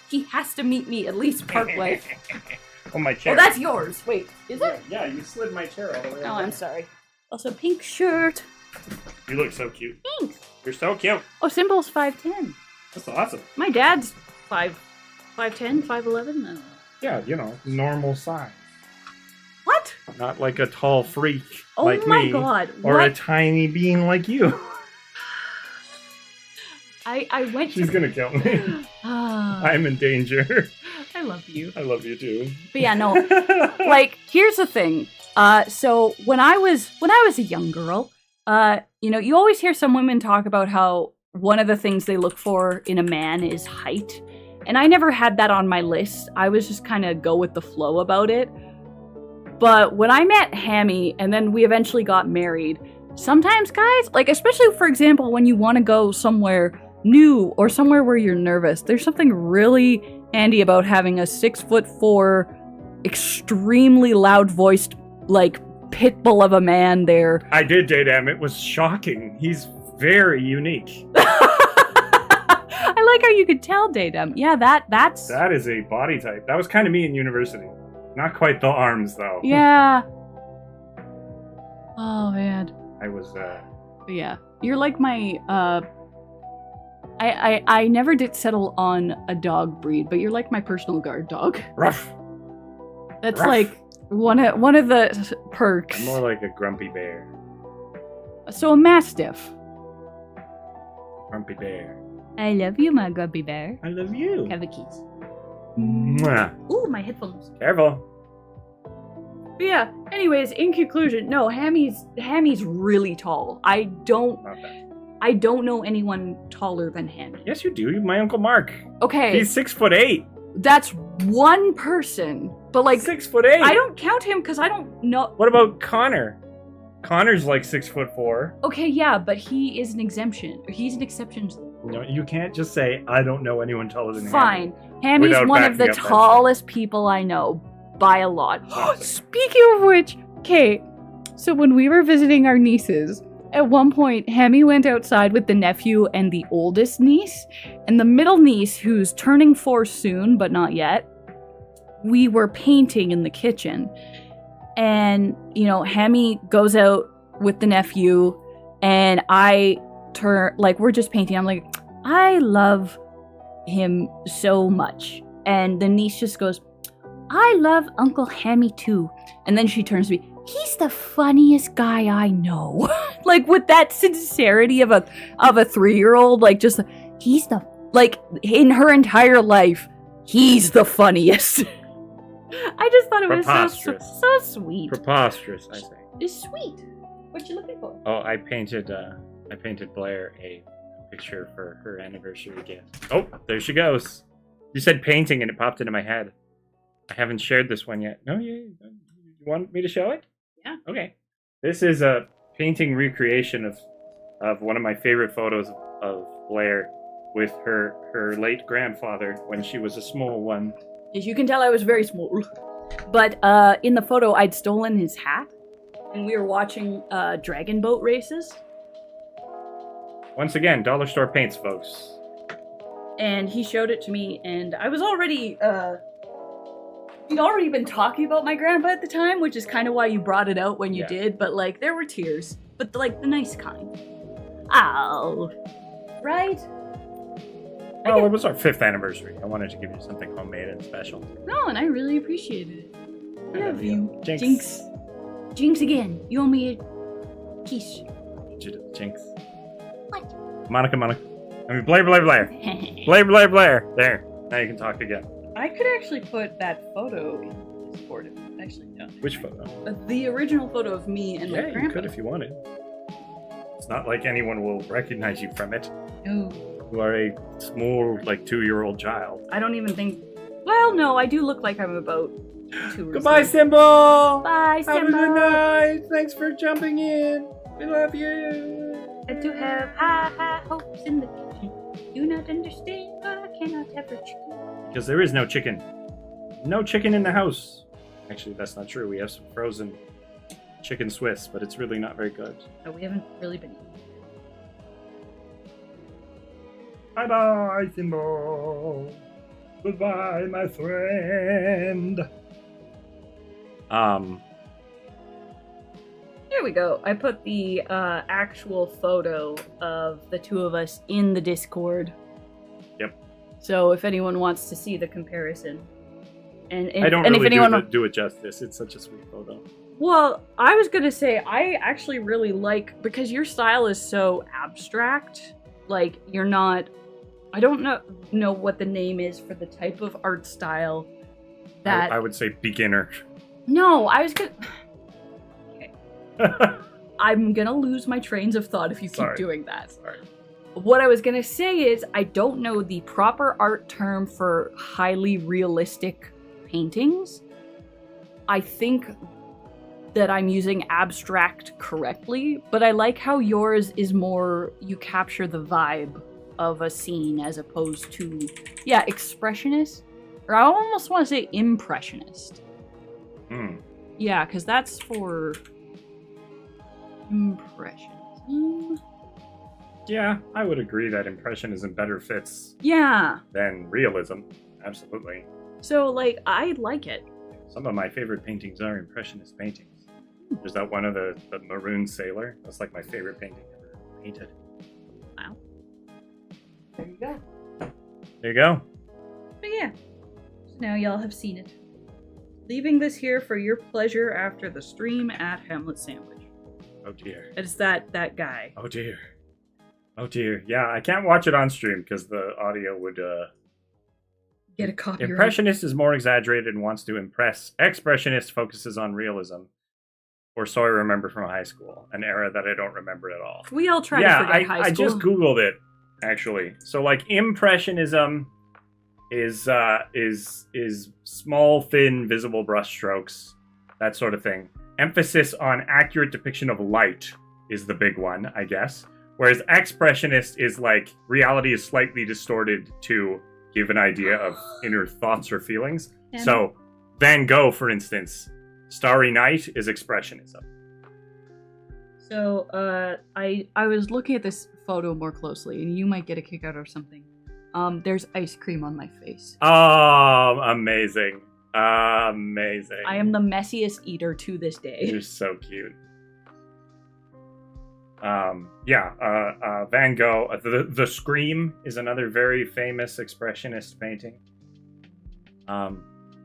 He has to meet me at least partway. Oh, my chair. Oh, that's yours. Wait, is it? Yeah, you slid my chair all the way Oh, over. I'm sorry. Also, pink shirt. You look so cute. Thanks. You're so cute. Oh, Symbol's 5'10". That's awesome. My dad's 5'10", 5'11". I don't know. Yeah, normal size. What? Not like a tall freak Oh like my me. god. Or what? a tiny being like you. I went She's gonna kill me. I'm in danger. I love you. I love you too. But yeah, no. Like, here's the thing. So when I was a young girl, you always hear some women talk about how one of the things they look for in a man is height. And I never had that on my list. I was just kind of go with the flow about it. But when I met Hammy and then we eventually got married, sometimes guys, like especially for example, when you want to go somewhere new or somewhere where you're nervous, there's something really handy about having a 6'4", extremely loud voiced, like pit bull of a man there. I did date him. It was shocking. He's very unique. I like how you could tell, Datum. Yeah, that's... That is a body type. That was kind of me in university. Not quite the arms, though. Yeah. Oh, man. I was, Yeah. You're like my, I never did settle on a dog breed, but you're like my personal guard dog. Ruff. That's Ruff. like one of the perks. I'm more like a grumpy bear. So a mastiff. Grumpy bear. I love you, my grumpy bear. I love you. Have a kiss. Mwah. Ooh, my headphones. Careful. But yeah, anyways, in conclusion, no, Hammy's really tall. I don't know anyone taller than Hammy. Yes, you do. My Uncle Mark. Okay. He's 6'8". That's one person. But like 6'8". I don't count him because I don't know. What about Connor? Connor's like 6'4". Okay, yeah, but he is an exemption. He's an exception. No, you can't just say I don't know anyone taller than Fine. Hammy. Hammy's Without one of the backing up that tallest people I know by a lot. Awesome. Speaking of which, okay, so when we were visiting our nieces, at one point, Hammy went outside with the nephew and the oldest niece, and the middle niece, who's turning 4 soon, but not yet. We were painting in the kitchen, and, Hammy goes out with the nephew, and we're just painting. I'm like, I love him so much. And the niece just goes, I love Uncle Hammy too. And then she turns to me, he's the funniest guy I know. Like with that sincerity of a 3-year-old, like just he's the, like in her entire life, he's the funniest. I just thought it was so sweet. Preposterous, I say. It's sweet. What you looking for? Oh, I painted Blair a picture for her anniversary gift. Oh, there she goes. You said painting and it popped into my head. I haven't shared this one yet. No, you want me to show it? Yeah. Okay. This is a painting recreation of one of my favorite photos of Blair with her late grandfather when she was a small one. As you can tell, I was very small. But in the photo, I'd stolen his hat, and we were watching dragon boat races. Once again, dollar store paints, folks. And he showed it to me, and I was already, we'd already been talking about my grandpa at the time, which is kind of why you brought it out when you did, but, like, there were tears. But, like, the nice kind. Ow. Right? Well, it was our 5th anniversary. I wanted to give you something homemade and special. No, and I really appreciated it. I love you. Jinx. Jinx again. You owe me Kiss. Jinx. What? Monica. I mean, Blaire. Blaire. There. Now you can talk again. I could actually put that photo in Discord. Actually, no. Which photo? The original photo of me and my Yeah, grandpa. you could if you wanted. It's not like anyone will recognize you from it. No. You are a small, like, 2-year-old child. I don't even think... Well, no, I do look like I'm about 2 or Goodbye, so. Symbol! Bye, Have a Simba! good night! Thanks for jumping in! We love you! I do have high hopes in the kitchen. Do not understand why I cannot have a chicken. Because there is no chicken. No chicken in the house. Actually, that's not true. We have some frozen chicken Swiss, but it's really not very good. No, we haven't really been eating. Bye-bye, Symbol! Goodbye, my friend! There we go. I put the actual photo of the two of us in the Discord. Yep. So if anyone wants to see the comparison. And I don't and really if anyone do it justice. It's such a sweet photo. Well, I was gonna say, I actually really like, because your style is so abstract, like, you're not, I don't know what the name is for the type of art style that... I would say beginner. No, I was gonna... Okay. I'm gonna lose my trains of thought if you keep doing that. Sorry. What I was gonna say is, I don't know the proper art term for highly realistic paintings. I think that I'm using abstract correctly, but I like how yours is more, you capture the vibe of a scene as opposed to, yeah, expressionist, or I almost want to say impressionist. Yeah, because that's for impressionism. Yeah, I would agree that impressionism better fits than realism. Absolutely. So, like, I like it. Some of my favorite paintings are impressionist paintings. There's that one of the maroon sailor. That's like my favorite painting ever painted. Wow. There you go. There you go. But yeah, so now y'all have seen it. Leaving this here for your pleasure after the stream at HamletSandwich. Oh dear. It's that guy. Oh dear. Oh dear. Yeah, I can't watch it on stream because the audio would get a copyright. Impressionist is more exaggerated and wants to impress. Expressionist focuses on realism. Or so I remember from high school, an era that I don't remember at all. We all try to forget high school. I just Googled it, actually. So, like, impressionism is small, thin, visible brushstrokes, that sort of thing. Emphasis on accurate depiction of light is the big one, I guess. Whereas expressionist is like, reality is slightly distorted to give an idea of inner thoughts or feelings. Yeah. So, Van Gogh, for instance, Starry Night is expressionism. So, I was looking at this photo more closely, and you might get a kick out or something. There's ice cream on my face. Oh, amazing. Amazing. I am the messiest eater to this day. You're so cute. Van Gogh. The Scream is another very famous expressionist painting.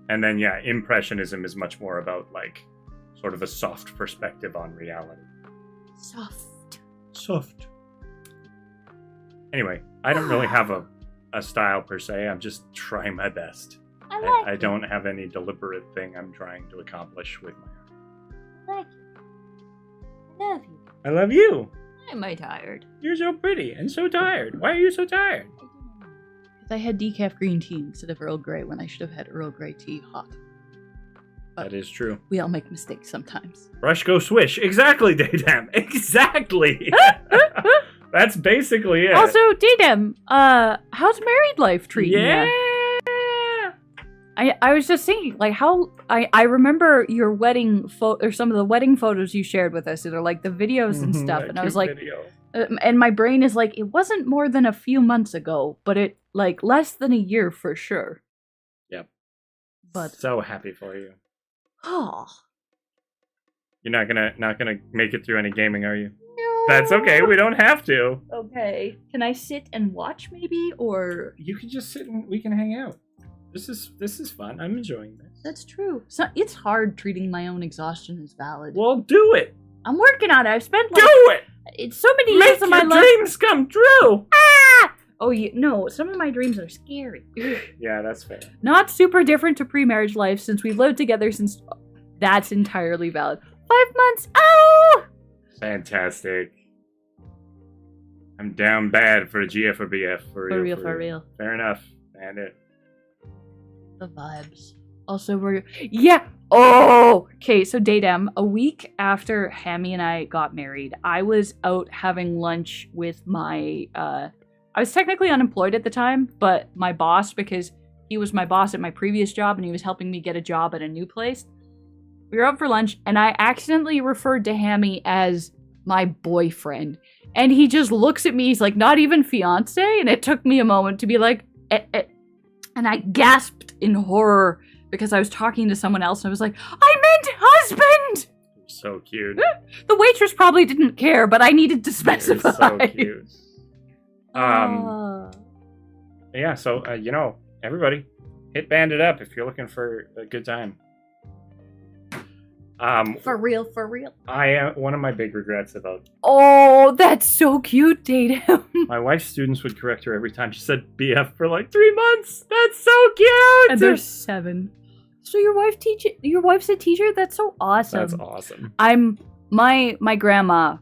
And then, yeah, impressionism is much more about, like, sort of a soft perspective on reality. Soft. Anyway, I don't really have a style per se. I'm just trying my best. I don't have any deliberate thing I'm trying to accomplish with my art. I love you. I love you. Am I tired? You're so pretty and so tired. Why are you so tired? Because I had decaf green tea instead of Earl Grey when I should have had Earl Grey tea hot. But that is true. We all make mistakes sometimes. Brush, go, swish. Exactly, Daydam. Exactly. That's basically it. Also, Daydam, how's married life treating you? I was just thinking, like, how I remember your wedding or some of the wedding photos you shared with us. They're like the videos and stuff, and I was like, and my brain is like, it wasn't more than a few months ago, but it like less than a year for sure. Yep. But so happy for you. Oh. You're not gonna make it through any gaming, are you? No. That's okay. We don't have to. Okay. Can I sit and watch maybe, or you can just sit and we can hang out. This is fun. I'm enjoying this. That's true. So it's hard treating my own exhaustion as valid. Well, do it. I'm working on it. I've spent Do it! it's so many Make years of my your life. dreams come true! Oh, no, some of my dreams are scary. Yeah, that's fair. Not super different to pre-marriage life since we've lived together since... That's entirely valid. 5 months. Oh! Fantastic. I'm down bad for a GF or BF. For real. Fair enough. And it. The vibes. Also, yeah. Oh! Okay, so Daydam, a week after Hammy and I got married, I was out having lunch with my... I was technically unemployed at the time, but my boss, because he was my boss at my previous job and he was helping me get a job at a new place. We were out for lunch and I accidentally referred to Hammy as my boyfriend. And he just looks at me, he's like, not even fiance? And it took me a moment to be like, And I gasped in horror because I was talking to someone else and I was like, I meant husband! So cute. The waitress probably didn't care, but I needed to specify. So cute. Yeah, so, everybody, hit Bandit up if you're looking for a good time. For real. One of my big regrets about... Oh, that's so cute, Tatum. My wife's students would correct her every time she said BF for like 3 months. That's so cute! And they're 7. So your wife's a teacher? That's so awesome. That's awesome. My grandma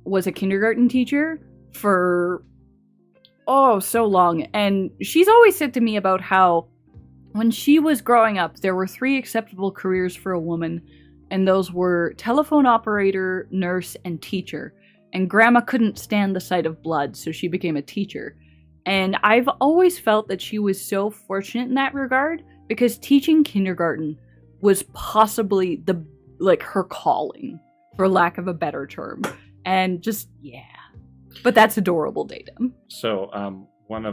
was a kindergarten teacher for... so long. And she's always said to me about how when she was growing up, there were 3 acceptable careers for a woman, and those were telephone operator, nurse, and teacher. And Grandma couldn't stand the sight of blood, so she became a teacher. And I've always felt that she was so fortunate in that regard, because teaching kindergarten was possibly her calling, for lack of a better term. And just, yeah. But that's adorable, Datum. So, one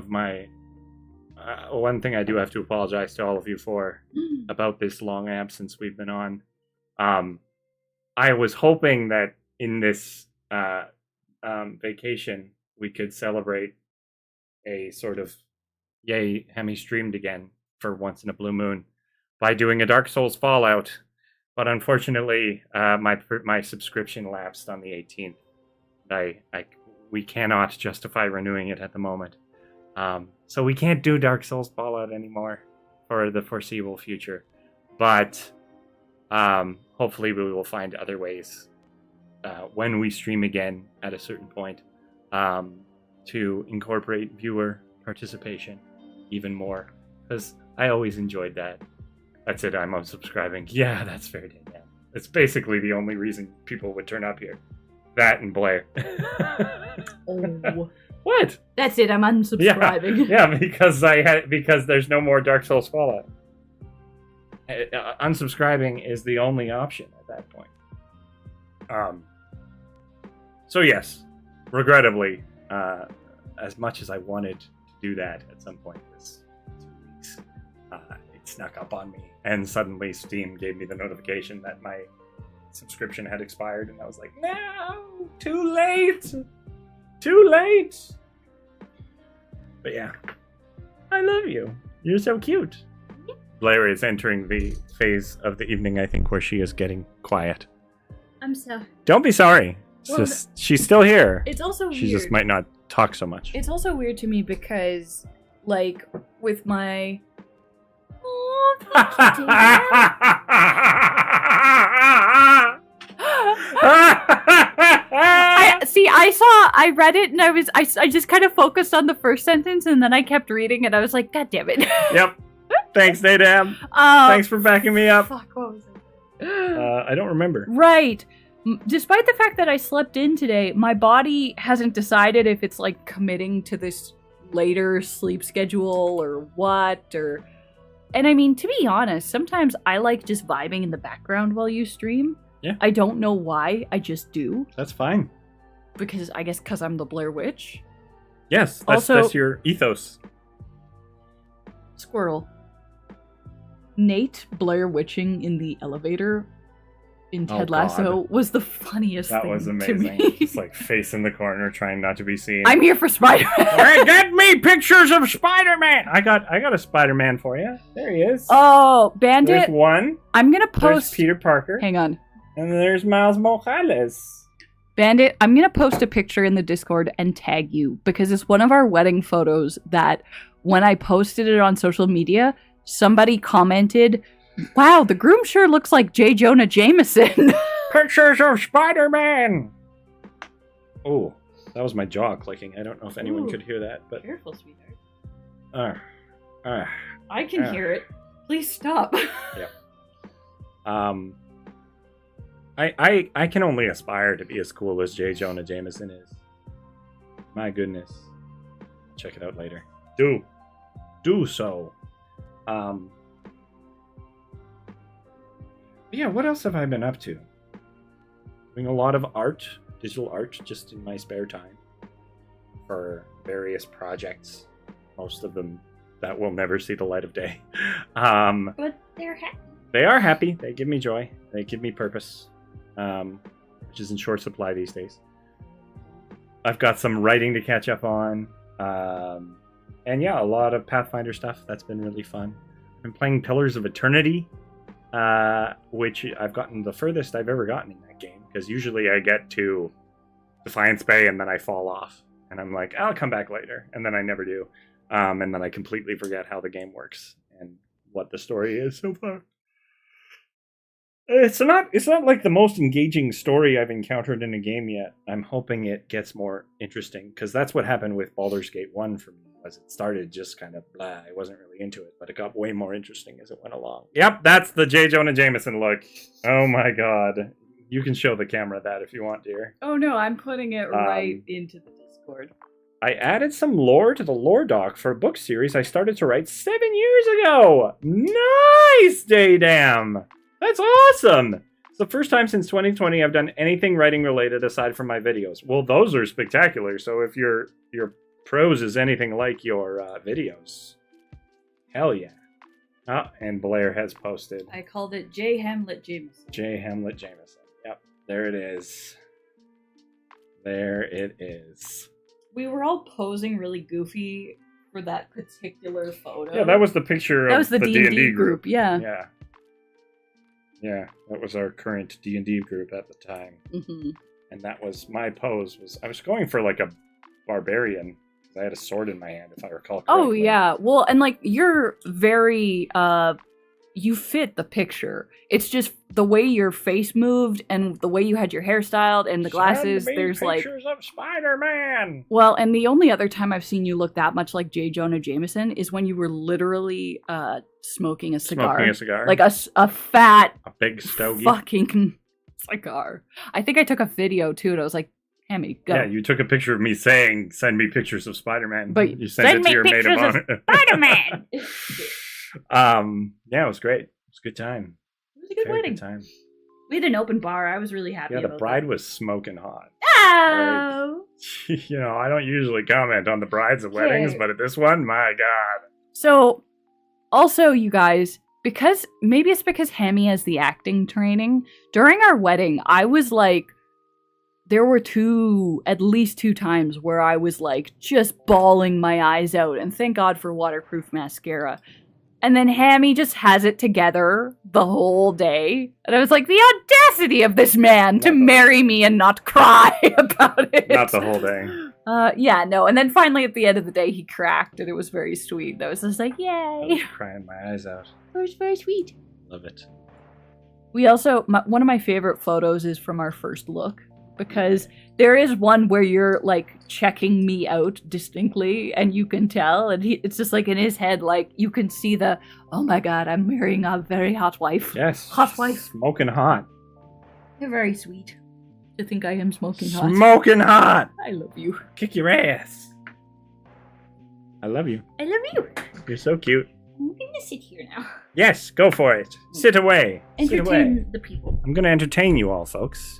thing I do have to apologize to all of you for about this long absence we've been on. I was hoping that in this vacation we could celebrate a sort of yay, Hemi streamed again for once in a blue moon by doing a Dark Souls Fallout, but unfortunately my subscription lapsed on the 18th. We cannot justify renewing it at the moment. So we can't do Dark Souls Fallout anymore for the foreseeable future. But hopefully we will find other ways when we stream again at a certain point to incorporate viewer participation even more. Because I always enjoyed that. That's it, I'm unsubscribing. Yeah, that's fair, Dan. It's basically the only reason people would turn up here. That and Blair. Oh. What? That's it, I'm unsubscribing. Yeah, because there's no more Dark Souls Fallout. Unsubscribing is the only option at that point. So yes, regrettably, as much as I wanted to do that at some point this 2 weeks, it snuck up on me, and suddenly Steam gave me the notification that my subscription had expired, and I was like, no, too late. But yeah, I love you. You're so cute. Blair is entering the phase of the evening, I think, where she is getting quiet. I'm sorry. Don't be sorry. She's still here. It's also weird. She just might not talk so much. It's also weird to me because, with my... Oh, thank you, I read it and I just kind of focused on the first sentence and then I kept reading and I was like, God damn it. Yep. Thanks, Nadam. Thanks for backing me up. Fuck, what was it? I don't remember. Right. Despite the fact that I slept in today, my body hasn't decided if it's committing to this later sleep schedule or what, and I mean, to be honest, sometimes I like just vibing in the background while you stream. Yeah. I don't know why, I just do. That's fine. Because I'm the Blair Witch. Yes, that's your ethos. Squirrel. Nate Blair Witching in the elevator in Ted Lasso was the funniest thing. That was amazing. To me. Just face in the corner, trying not to be seen. I'm here for Spider-Man. Hey, get me pictures of Spider-Man. I got a Spider-Man for you. There he is. Oh, Bandit. There's one. I'm gonna post. There's Peter Parker. Hang on. And there's Miles Morales. Bandit, I'm going to post a picture in the Discord and tag you because it's one of our wedding photos that when I posted it on social media, somebody commented, wow, the groom sure looks like J. Jonah Jameson. Pictures of Spider-Man! Oh, that was my jaw clicking. I don't know if anyone could hear that, but... Careful, sweetheart. I can hear it. Please stop. Yeah. I can only aspire to be as cool as J. Jonah Jameson is. My goodness. Check it out later. Do so. Yeah, what else have I been up to? Doing a lot of art, digital art, just in my spare time for various projects. Most of them that will never see the light of day. But they're happy. They are happy. They give me joy. They give me purpose, which is in short supply these days. I've got some writing to catch up on. And yeah, a lot of Pathfinder stuff. That's been really fun. I'm playing Pillars of Eternity, which I've gotten the furthest I've ever gotten in that game. Because usually I get to Defiance Bay and then I fall off. And I'm like, I'll come back later. And then I never do. And then I completely forget how the game works and what the story is so far. It's not like the most engaging story I've encountered in a game yet. I'm hoping it gets more interesting, because that's what happened with Baldur's Gate 1 for me. Was it started just kind of blah, I wasn't really into it, but it got way more interesting as it went along. Yep, that's the J. Jonah Jameson look. Oh my god. You can show the camera that if you want, dear. Oh no, I'm putting it right into the Discord. I added some lore to the lore doc for a book series I started to write 7 years ago. Nice, Daydam! That's awesome! It's the first time since 2020 I've done anything writing related aside from my videos. Well, those are spectacular, so if your prose is anything like your videos, hell yeah. Oh, and Blair has posted. I called it J. Hamlet Jameson. J. Hamlet Jameson. Yep, there it is. There it is. We were all posing really goofy for that particular photo. Yeah, that was the picture of the D&D group. Yeah. Yeah. Yeah, that was our current D&D group at the time. Mm-hmm. And that was, my pose was, I was going for like a barbarian. I had a sword in my hand, if I recall correctly. Oh, yeah. Well, and like, you're very, you fit the picture. It's just the way your face moved and the way you had your hair styled and the glasses. There's like pictures of Spider-Man. Well, and the only other time I've seen you look that much like J. Jonah Jameson is when you were literally smoking a cigar. Smoking a cigar. Like a fat, a big stogie. Fucking cigar. I think I took a video too, and I was like, Hammy, go. Yeah, you took a picture of me saying, send me pictures of Spider-Man. But you sent it to your maid of honor. Spider-Man! Yeah, it was great. It was a good time. It was a good wedding. Good time. We had an open bar. I was really happy about the bride was smoking hot. Oh! Like, you know, I don't usually comment on the brides of weddings, but at this one, my God. So, also, you guys, because maybe it's because Hammy has the acting training, during our wedding, I was like, there were at least two times where I was like just bawling my eyes out, and thank God for waterproof mascara. And then Hammy just has it together the whole day. And I was like, the audacity of this man to marry me and not cry about it. Not the whole day. Yeah, no. And then finally at the end of the day, he cracked and it was very sweet. I was just like, yay. I was crying my eyes out. It was very sweet. Love it. We also, one of my favorite photos is from our first look. Because there is one where you're like checking me out distinctly and you can tell, and it's just like in his head, like you can see the, oh my God, I'm marrying a very hot wife. Yes. Hot wife. Smoking hot. You're very sweet to think I am smoking hot. Smoking hot. I love you. Kick your ass. I love you. I love you. You're so cute. I'm gonna sit here now. Yes, go for it. Sit away. Entertain the people. I'm gonna entertain you all, folks.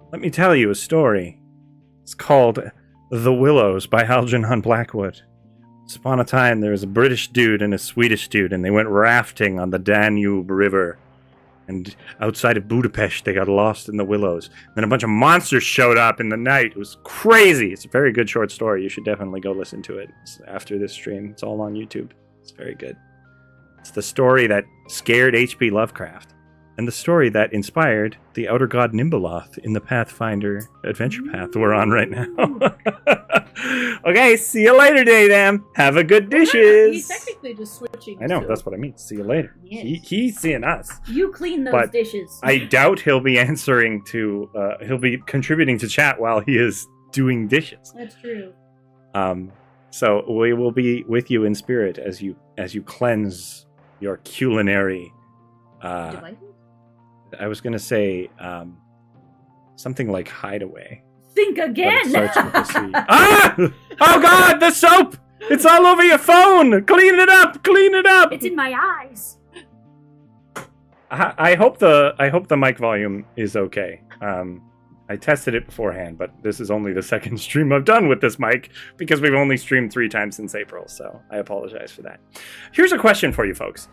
Let me tell you a story. It's called The Willows by Haljan Hunt Blackwood. Once upon a time, there was a British dude and a Swedish dude, and they went rafting on the Danube River. And outside of Budapest, they got lost in the willows. Then a bunch of monsters showed up in the night. It was crazy. It's a very good short story. You should definitely go listen to it after this stream. It's all on YouTube. It's very good. It's the story that scared H.P. Lovecraft. and the story that inspired the outer god Nimbaloth in the Pathfinder adventure path we're on right now. Okay, see you later, Daydam. Have a good dishes. He's technically just switching. I know, so. that's what I mean. See you later. Yes. He's seeing us. You clean those But dishes. I doubt he'll be answering to, he'll be contributing to chat while he is doing dishes. That's true. So we will be with you in spirit as you cleanse your culinary. Devices? I was gonna say something like hideaway. Think again. But it starts with a C. Ah! Oh God, the soap! It's all over your phone. Clean it up. Clean it up. It's in my eyes. I hope the mic volume is okay. I tested it beforehand, but this is only the second stream I've done with this mic because we've only streamed 3 times since April, so I apologize for that. Here's a question for you folks.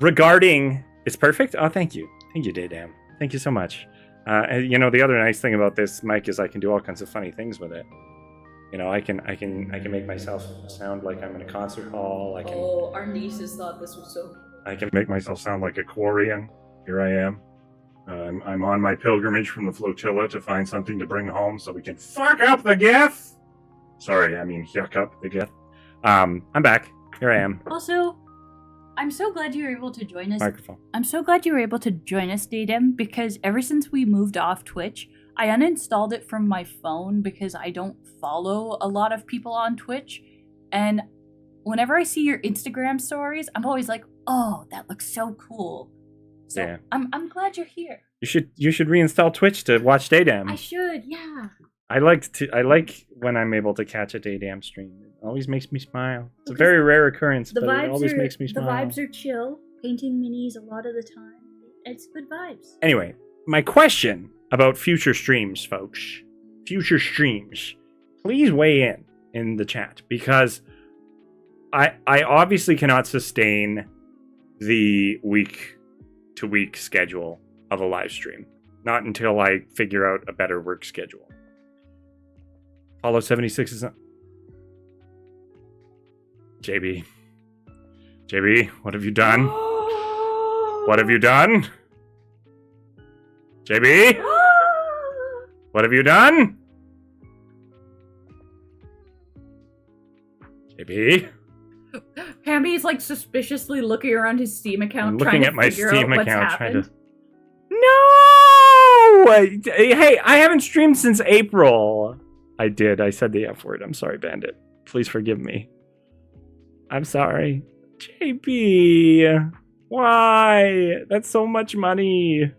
Regarding... It's perfect? Oh, thank you. Thank you, Daydam. Thank you so much. And, you know, the other nice thing about this mic is I can do all kinds of funny things with it. You know, I can make myself sound like I'm in a concert hall. Oh, our nieces thought this was so... I can make myself sound like a Quarian. Here I am. I'm on my pilgrimage from the flotilla to find something to bring home so we can fuck up the GIF. Sorry, I mean yuck up the GIF. I'm back. Here I am. Also, I'm so glad you were able to join us. Microphone. I'm so glad you were able to join us, Daydam, because ever since we moved off Twitch, I uninstalled it from my phone because I don't follow a lot of people on Twitch. And whenever I see your Instagram stories, I'm always like, oh, that looks so cool. So Yeah. I'm glad you're here. You should reinstall Twitch to watch Daydam. I should, yeah. I like when I'm able to catch a Daydam stream. It always makes me smile. It's a very rare occurrence, but it always makes me smile. The vibes are chill. Painting minis a lot of the time. It's good vibes. Anyway, my question about future streams, folks. Future streams. Please weigh in the chat because I obviously cannot sustain the week-to-week schedule of a live stream. Not until I figure out a better work schedule. Fallout 76 is not... JB, what have you done? What have you done? JB? What have you done? JB? Hammy's like suspiciously looking around his Steam account, I'm trying looking to at my figure Steam out what's account, happened. trying to... No! Hey, I haven't streamed since April. I did. I said the F word. I'm sorry, Bandit. Please forgive me. I'm sorry. JB, why? That's so much money.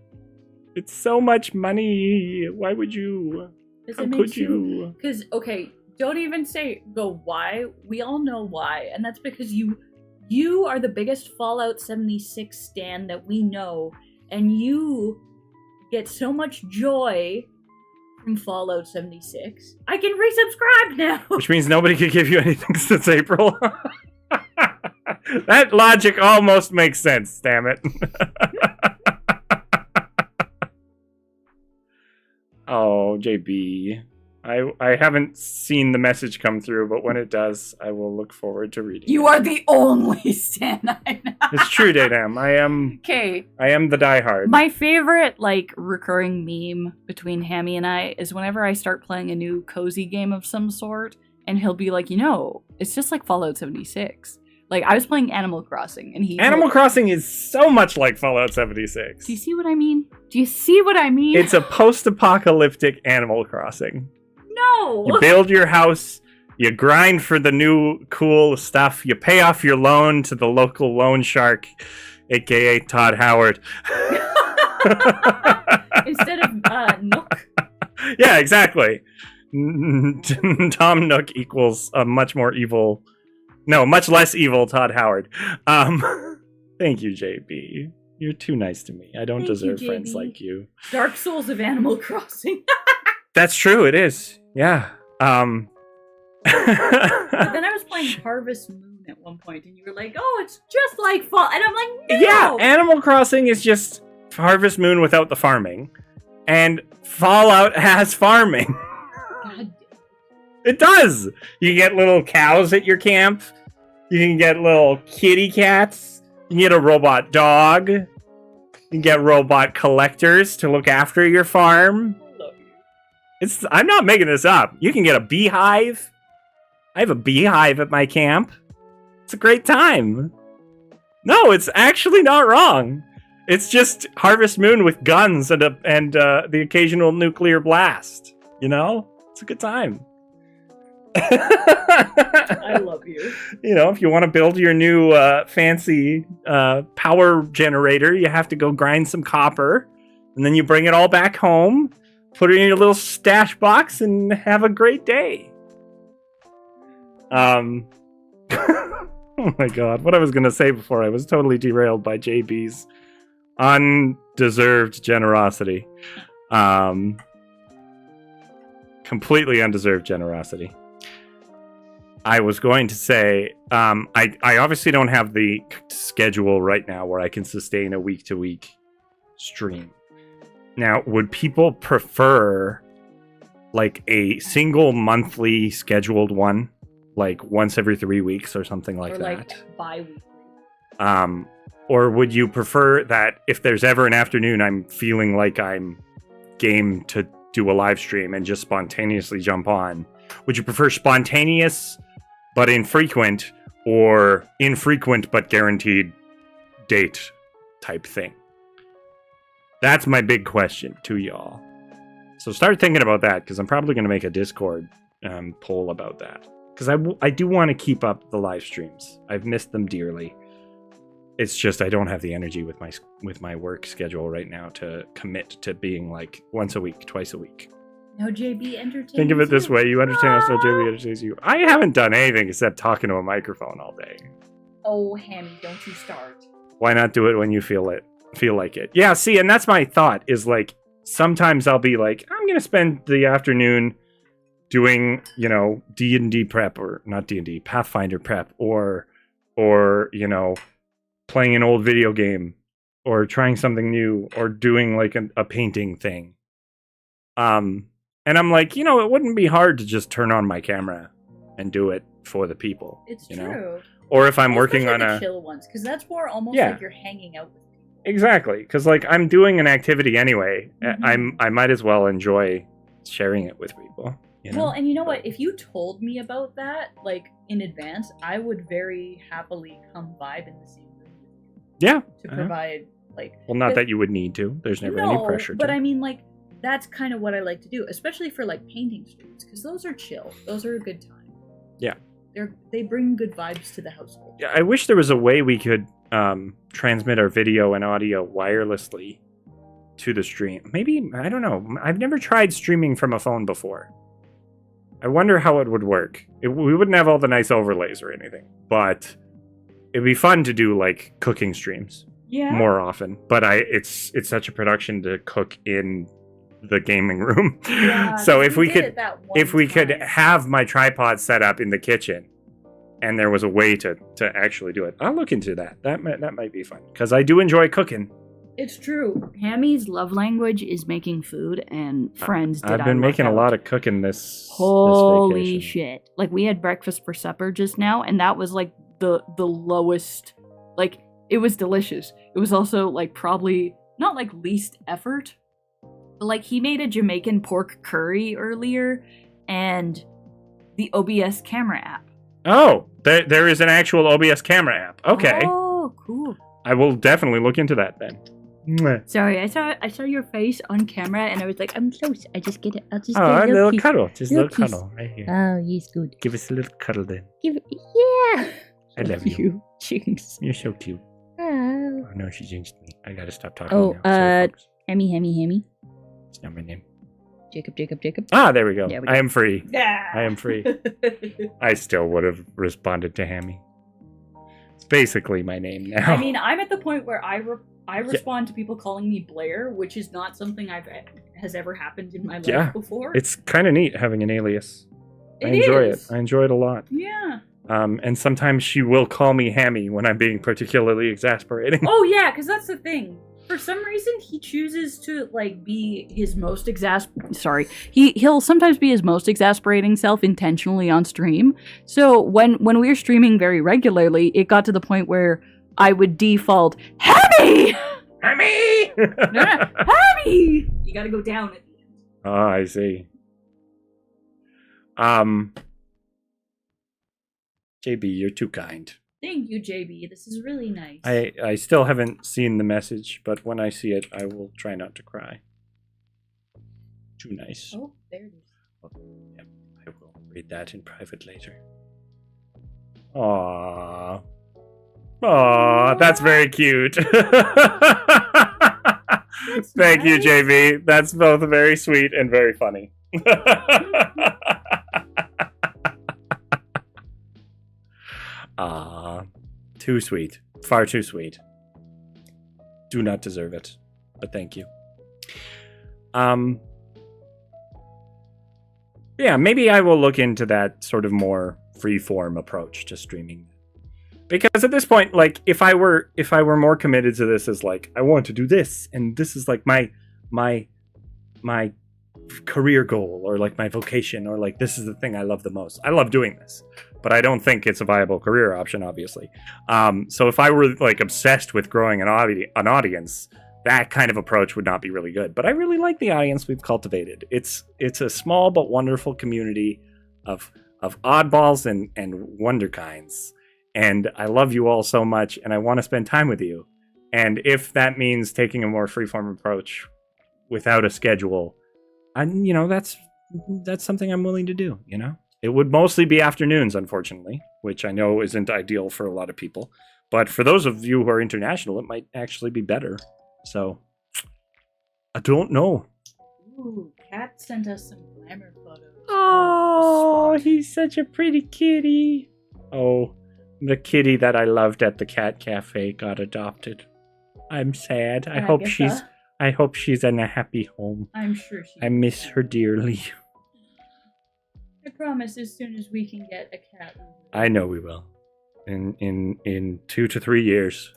It's so much money. Why would you? How could you? Because, okay, don't even go why. We all know why. And that's because you are the biggest Fallout 76 stan that we know. And you get so much joy from Fallout 76. I can resubscribe now. Which means nobody could give you anything since April. That logic almost makes sense, damn it. Oh, JB. I haven't seen the message come through, but when it does, I will look forward to reading You it. are the only stan I know. It's true, Daydam. I am the diehard. My favorite, recurring meme between Hammy and I is whenever I start playing a new cozy game of some sort, and he'll be like, it's just like Fallout 76. Like, I was playing Animal Crossing, and Animal Crossing is so much like Fallout 76. Do you see what I mean? It's a post-apocalyptic Animal Crossing. No! You build your house, you grind for the new cool stuff, you pay off your loan to the local loan shark, aka Todd Howard. Instead of Nook. Yeah, exactly. Tom Nook equals a much less evil Todd Howard. Thank you, JB. You're too nice to me. I don't deserve friends like you. Dark Souls of Animal Crossing. That's true, it is. Yeah. But then I was playing Harvest Moon at one point, and you were like, oh, it's just like Fall. And I'm like, no! Yeah, Animal Crossing is just Harvest Moon without the farming. And Fallout has farming. God. It does! You get little cows at your camp. You can get little kitty cats. You can get a robot dog. You can get robot collectors to look after your farm. I love you. I'm not making this up. You can get a beehive. I have a beehive at my camp. It's a great time. No, it's actually not wrong. It's just Harvest Moon with guns and the occasional nuclear blast. You know? It's a good time. I love you. You know, if you want to build your new fancy power generator, you have to go grind some copper, and then you bring it all back home, put it in your little stash box, and have a great day. Oh my god, what I was going to say before I was totally derailed by JB's undeserved generosity. Completely undeserved generosity. I was going to say, I obviously don't have the schedule right now where I can sustain a week-to-week stream. Now, would people prefer like a single monthly scheduled one, like once every 3 weeks or something like that? Or like bi-weekly. Or would you prefer that if there's ever an afternoon I'm feeling like I'm game to do a live stream and just spontaneously jump on, would you prefer spontaneous but infrequent, or infrequent but guaranteed date type thing? That's my big question to y'all. So start thinking about that, because I'm probably going to make a Discord poll about that. Because I do want to keep up the live streams. I've missed them dearly. It's just I don't have the energy with my work schedule right now to commit to being like once a week, twice a week. No, JB entertains Think of it this you. way. You entertain us, so JB entertains you. I haven't done anything except talking to a microphone all day. Oh, Hammy, don't you start. Why not do it when you feel like it? Yeah, see, and that's my thought, is like, sometimes I'll be like, I'm going to spend the afternoon doing, you know, D&D prep, or not D&D, Pathfinder prep, or, you know, playing an old video game, or trying something new, or doing like a painting thing. And I'm like, you know, it wouldn't be hard to just turn on my camera and do it for the people. It's you true. know? Or if I'm working on the chill ones, because that's more almost like you're hanging out with people. Exactly, because like I'm doing an activity anyway. Mm-hmm. I might as well enjoy sharing it with people. You know? Well, and you know what? If you told me about that, like in advance, I would very happily come vibe in the same room with you. Yeah. To provide like. Well, not that you would need to. There's never any pressure. But I mean, like, that's kind of what I like to do, especially for like painting streams, because those are chill. Those are a good time. Yeah. They bring good vibes to the household. Yeah, I wish there was a way we could transmit our video and audio wirelessly to the stream. Maybe, I don't know. I've never tried streaming from a phone before. I wonder how it would work. We wouldn't have all the nice overlays or anything, but it'd be fun to do like cooking streams more often. But it's such a production to cook in the gaming room. Yeah, so if we could have my tripod set up in the kitchen, and there was a way to actually do it, I'll look into that. That might be fun, because I do enjoy cooking. It's true. Hammy's love language is making food, and friends. I've been making a lot of cooking this. Holy shit! Like, we had breakfast for supper just now, and that was like the lowest. Like, it was delicious. It was also like probably not like least effort. Like, he made a Jamaican pork curry earlier, and the OBS camera app. Oh, there is an actual OBS camera app. Okay. Oh, cool. I will definitely look into that then. Sorry, I saw your face on camera, and I was like, I'm close. I just get it. I'll just get a little cuddle. Just a little kiss. Cuddle right here. Oh, yes, good. Give us a little cuddle then. Yeah. I love you. Jinx. You're so cute. Oh no, she jinxed me. I gotta stop talking now. Hammy. It's not my name. Jacob. Ah, there we go. Yeah, we go. I am free. Yeah. I am free. I still would have responded to Hammy. It's basically my name now. I mean, I'm at the point where I respond to people calling me Blair, which is not something has ever happened in my life before. It's kind of neat having an alias. I enjoy it. I enjoy it a lot. Yeah. And sometimes she will call me Hammy when I'm being particularly exasperating. Oh yeah, because that's the thing. For some reason, he chooses to like be his most he'll sometimes be his most exasperating self intentionally on stream. So when we were streaming very regularly, it got to the point where I would default Hammy. Mommy! No, Abby! You gotta go down at the end. Oh, I see. JB, you're too kind. Thank you, JB. This is really nice. I still haven't seen the message, but when I see it, I will try not to cry. Too nice. Oh, there it is. Oh, yep, I will read that in private later. Aww. Aww, that's very cute. Thank you, JB. That's both very sweet and very funny. Too sweet. Far too sweet. Do not deserve it, but thank you. Yeah, maybe I will look into that sort of more free-form approach to streaming. Because at this point, like, if I were more committed to this as like, I want to do this, and this is like my career goal, or like my vocation, or like this is the thing I love the most. I love doing this, but I don't think it's a viable career option, obviously. So if I were like obsessed with growing an audience, that kind of approach would not be really good. But I really like the audience we've cultivated. It's a small but wonderful community of oddballs and wonderkinds. And I love you all so much, and I want to spend time with you. And if that means taking a more freeform approach without a schedule, that's something I'm willing to do, It would mostly be afternoons, unfortunately, which I know isn't ideal for a lot of people. But for those of you who are international, it might actually be better. So, I don't know. Ooh, Kat sent us some glamour photos. Oh, he's such a pretty kitty. Oh, the kitty that I loved at the cat cafe got adopted. I'm sad. I hope she's in a happy home. I'm sure she. I miss her dearly. I promise, as soon as we can get a cat. I know we will. In 2 to 3 years,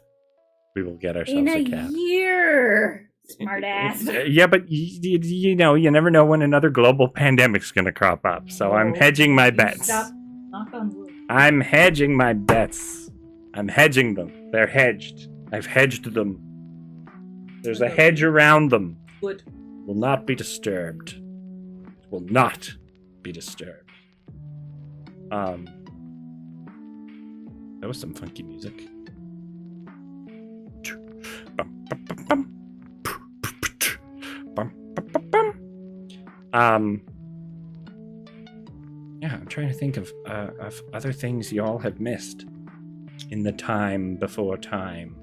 we will get ourselves a cat. In a year, smart ass. Yeah, but you never know when another global pandemic's going to crop up. So I'm hedging my bets. Stop. Knock on wood. I'm hedging my bets. I'm hedging them. They're hedged. I've hedged them. There's a hedge around them. Good. Will not be disturbed. Will not be disturbed. That was some funky music. Yeah, I'm trying to think of other things y'all have missed in the time before time.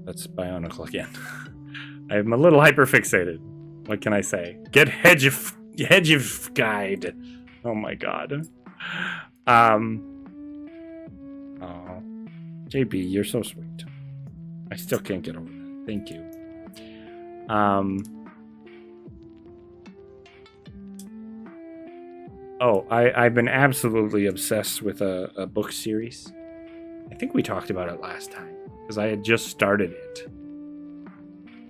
That's Bionicle again. I'm a little hyperfixated. What can I say? Get hedge of guide. Oh my god. Oh, JB, you're so sweet. I still can't get over that. Thank you. Oh, I've been absolutely obsessed with a book series. I think we talked about it last time, because I had just started it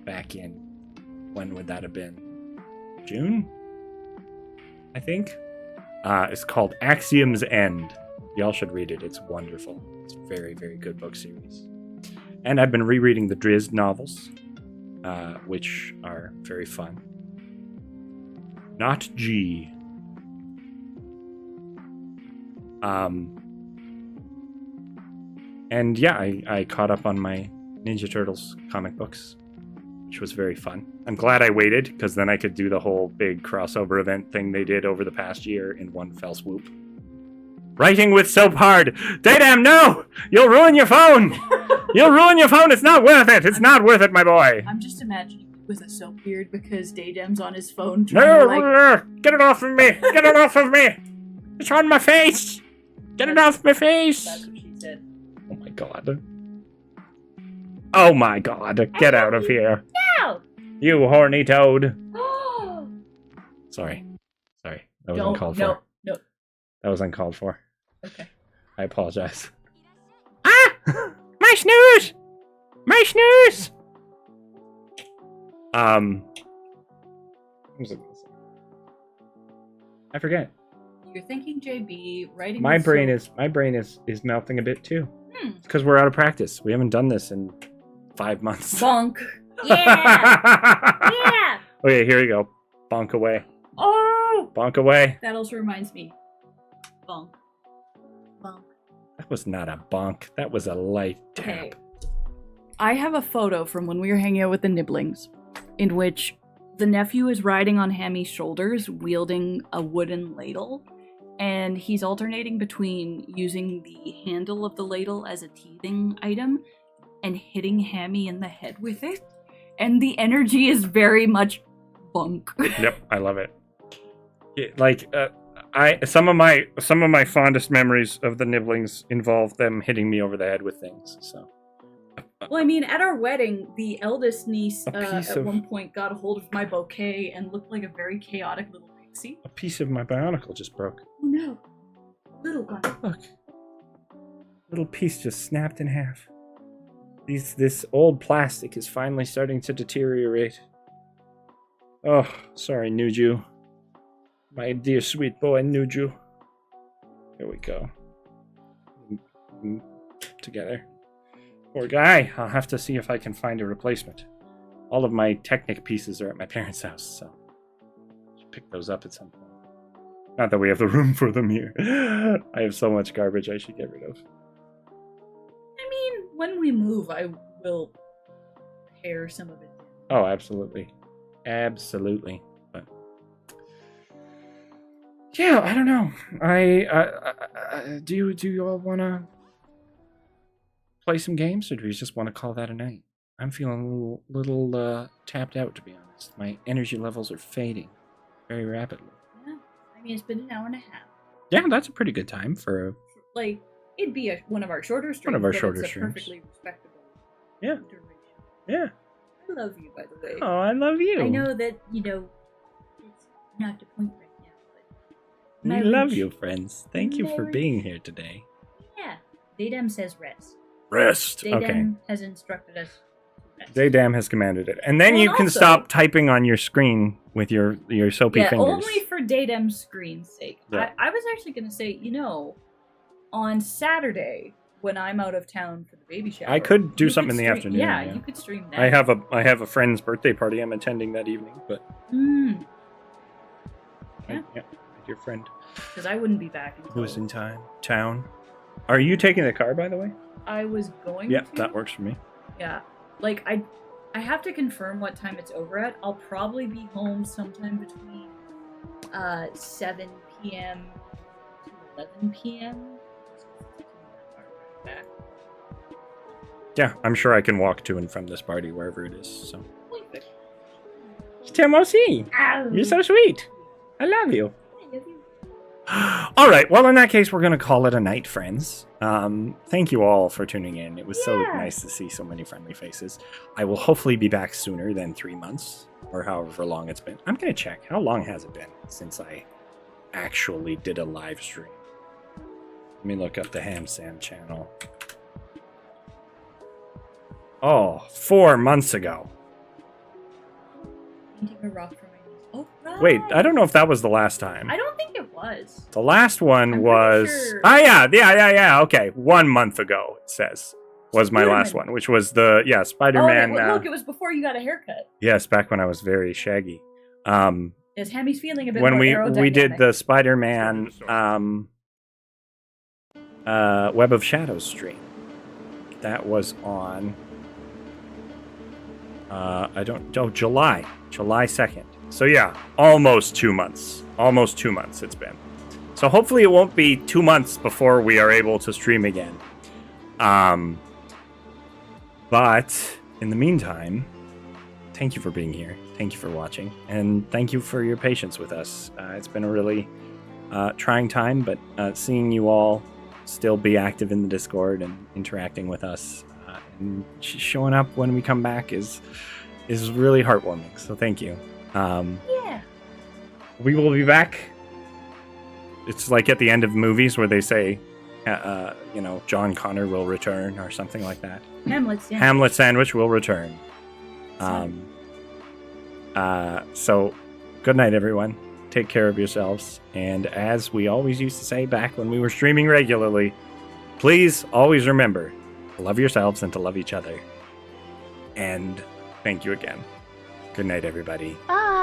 back in, when would that have been? June? I think. It's called Axiom's End. Y'all should read it. It's wonderful. It's a very, very good book series. And I've been rereading the Drizzt novels, which are very fun. Not G. And yeah, I caught up on my Ninja Turtles comic books, which was very fun. I'm glad I waited, because then I could do the whole big crossover event thing they did over the past year in one fell swoop. Writing with soap hard. Daydam, no! You'll ruin your phone! You'll ruin your phone! It's not worth it! It's not worth it, my boy! I'm just imagining with a soap beard because Daydam's on his phone No! Get it off of me! Get it off of me! It's on my face! Get it off my face! That's what she said. Oh my god. Oh my god. Get out of here. No! You horny toad. Sorry. That was uncalled for. No. That was uncalled for. Okay. I apologize. Ah! My snooze! My snooze! What was it gonna say? I forget. You're thinking JB writing. My brain is melting a bit too. Hmm. Because we're out of practice. We haven't done this in 5 months. Bonk. Yeah. Yeah. Okay, here we go. Bonk away. Oh. Bonk away. That also reminds me. Bonk. Bonk. That was not a bonk. That was a light tap. Okay. I have a photo from when we were hanging out with the Nibblings, in which the nephew is riding on Hammy's shoulders, wielding a wooden ladle, and he's alternating between using the handle of the ladle as a teething item and hitting Hammy in the head with it. And the energy is very much bunk. Yep, I love it. Some of my fondest memories of the Nibblings involve them hitting me over the head with things. So. Well, I mean, at our wedding, the eldest niece of- one point got a hold of my bouquet and looked like a very chaotic little pixie. A piece of my bionicle just broke. Oh no. Little one. Look. Little piece just snapped in half. This old plastic is finally starting to deteriorate. Oh, sorry, Nuju. My dear sweet boy, Nuju. Here we go. Together. Poor guy. I'll have to see if I can find a replacement. All of my Technic pieces are at my parents' house, so I should pick those up at some point. Not that we have the room for them here. I have so much garbage I should get rid of. I mean, when we move, I will pare some of it. Oh, absolutely. Absolutely. But yeah, I don't know. Do you all want to play some games, or do we just want to call that a night? I'm feeling a little tapped out, to be honest. My energy levels are fading very rapidly. Yeah. I mean, it's been an hour and a half. Yeah, that's a pretty good time for like, it'd be one of our shorter streams. One of our but shorter it's a streams. perfectly respectable Yeah. duration. Yeah. I love you, by the way. Oh, I love you. I know that, it's not the point right now, but... We love you, friends. Thank you for being here today. Yeah. Daydam says rest. Rest. Daydam Okay. has instructed us to rest. Daydam has commanded it. And then Well, you can also- stop typing on your screen with your soapy fingers. Only for Daydam's screen's sake. Yeah. I was actually going to say, on Saturday, when I'm out of town for the baby shower... I could do you something in the stream- afternoon. Yeah, Yeah. you could stream that. I have a friend's birthday party I'm attending that evening, but Yeah. yeah, your friend Because I wouldn't be back until... who's in town. Are you taking the car, by the way? I was going Yeah, to. that works for me. Yeah. Like, I have to confirm what time it's over at. I'll probably be home sometime between 7 p.m. to 11 p.m. Back. Yeah, I'm sure I can walk to and from this party wherever it is. So, Timosi, you're so sweet. I love you. I love you. All right. Well, in that case, we're going to call it a night, friends. Thank you all for tuning in. It was so nice to see so many friendly faces. I will hopefully be back sooner than 3 months or however long it's been. I'm going to check. How long has it been since I actually did a live stream? Let me look up the Ham Sam channel. Oh, 4 months ago. Painting a rock for my niece. Oh, right. Wait, I don't know if that was the last time. I don't think it was. The last one I'm was... pretty sure. Oh, yeah. Okay, 1 month ago, it says, was my last Spider-Man. one, which was the, Spider-Man. Look, it was before you got a haircut. Yes, back when I was very shaggy. Is Hammy's feeling a bit When more we did aerodynamic. the Spider-Man Web of Shadows stream. That was on... July 2nd. So yeah, almost 2 months. Almost 2 months it's been. So hopefully it won't be 2 months before we are able to stream again. But in the meantime, thank you for being here. Thank you for watching. And thank you for your patience with us. It's been a really trying time, but seeing you all still be active in the Discord and interacting with us and showing up when we come back is really heartwarming. So thank you. Yeah. We will be back. It's like at the end of movies where they say, John Connor will return or something like that. HamletSandwich will return. So good night, everyone. Take care of yourselves. And as we always used to say back when we were streaming regularly, please always remember to love yourselves and to love each other. And thank you again. Good night, everybody. Bye.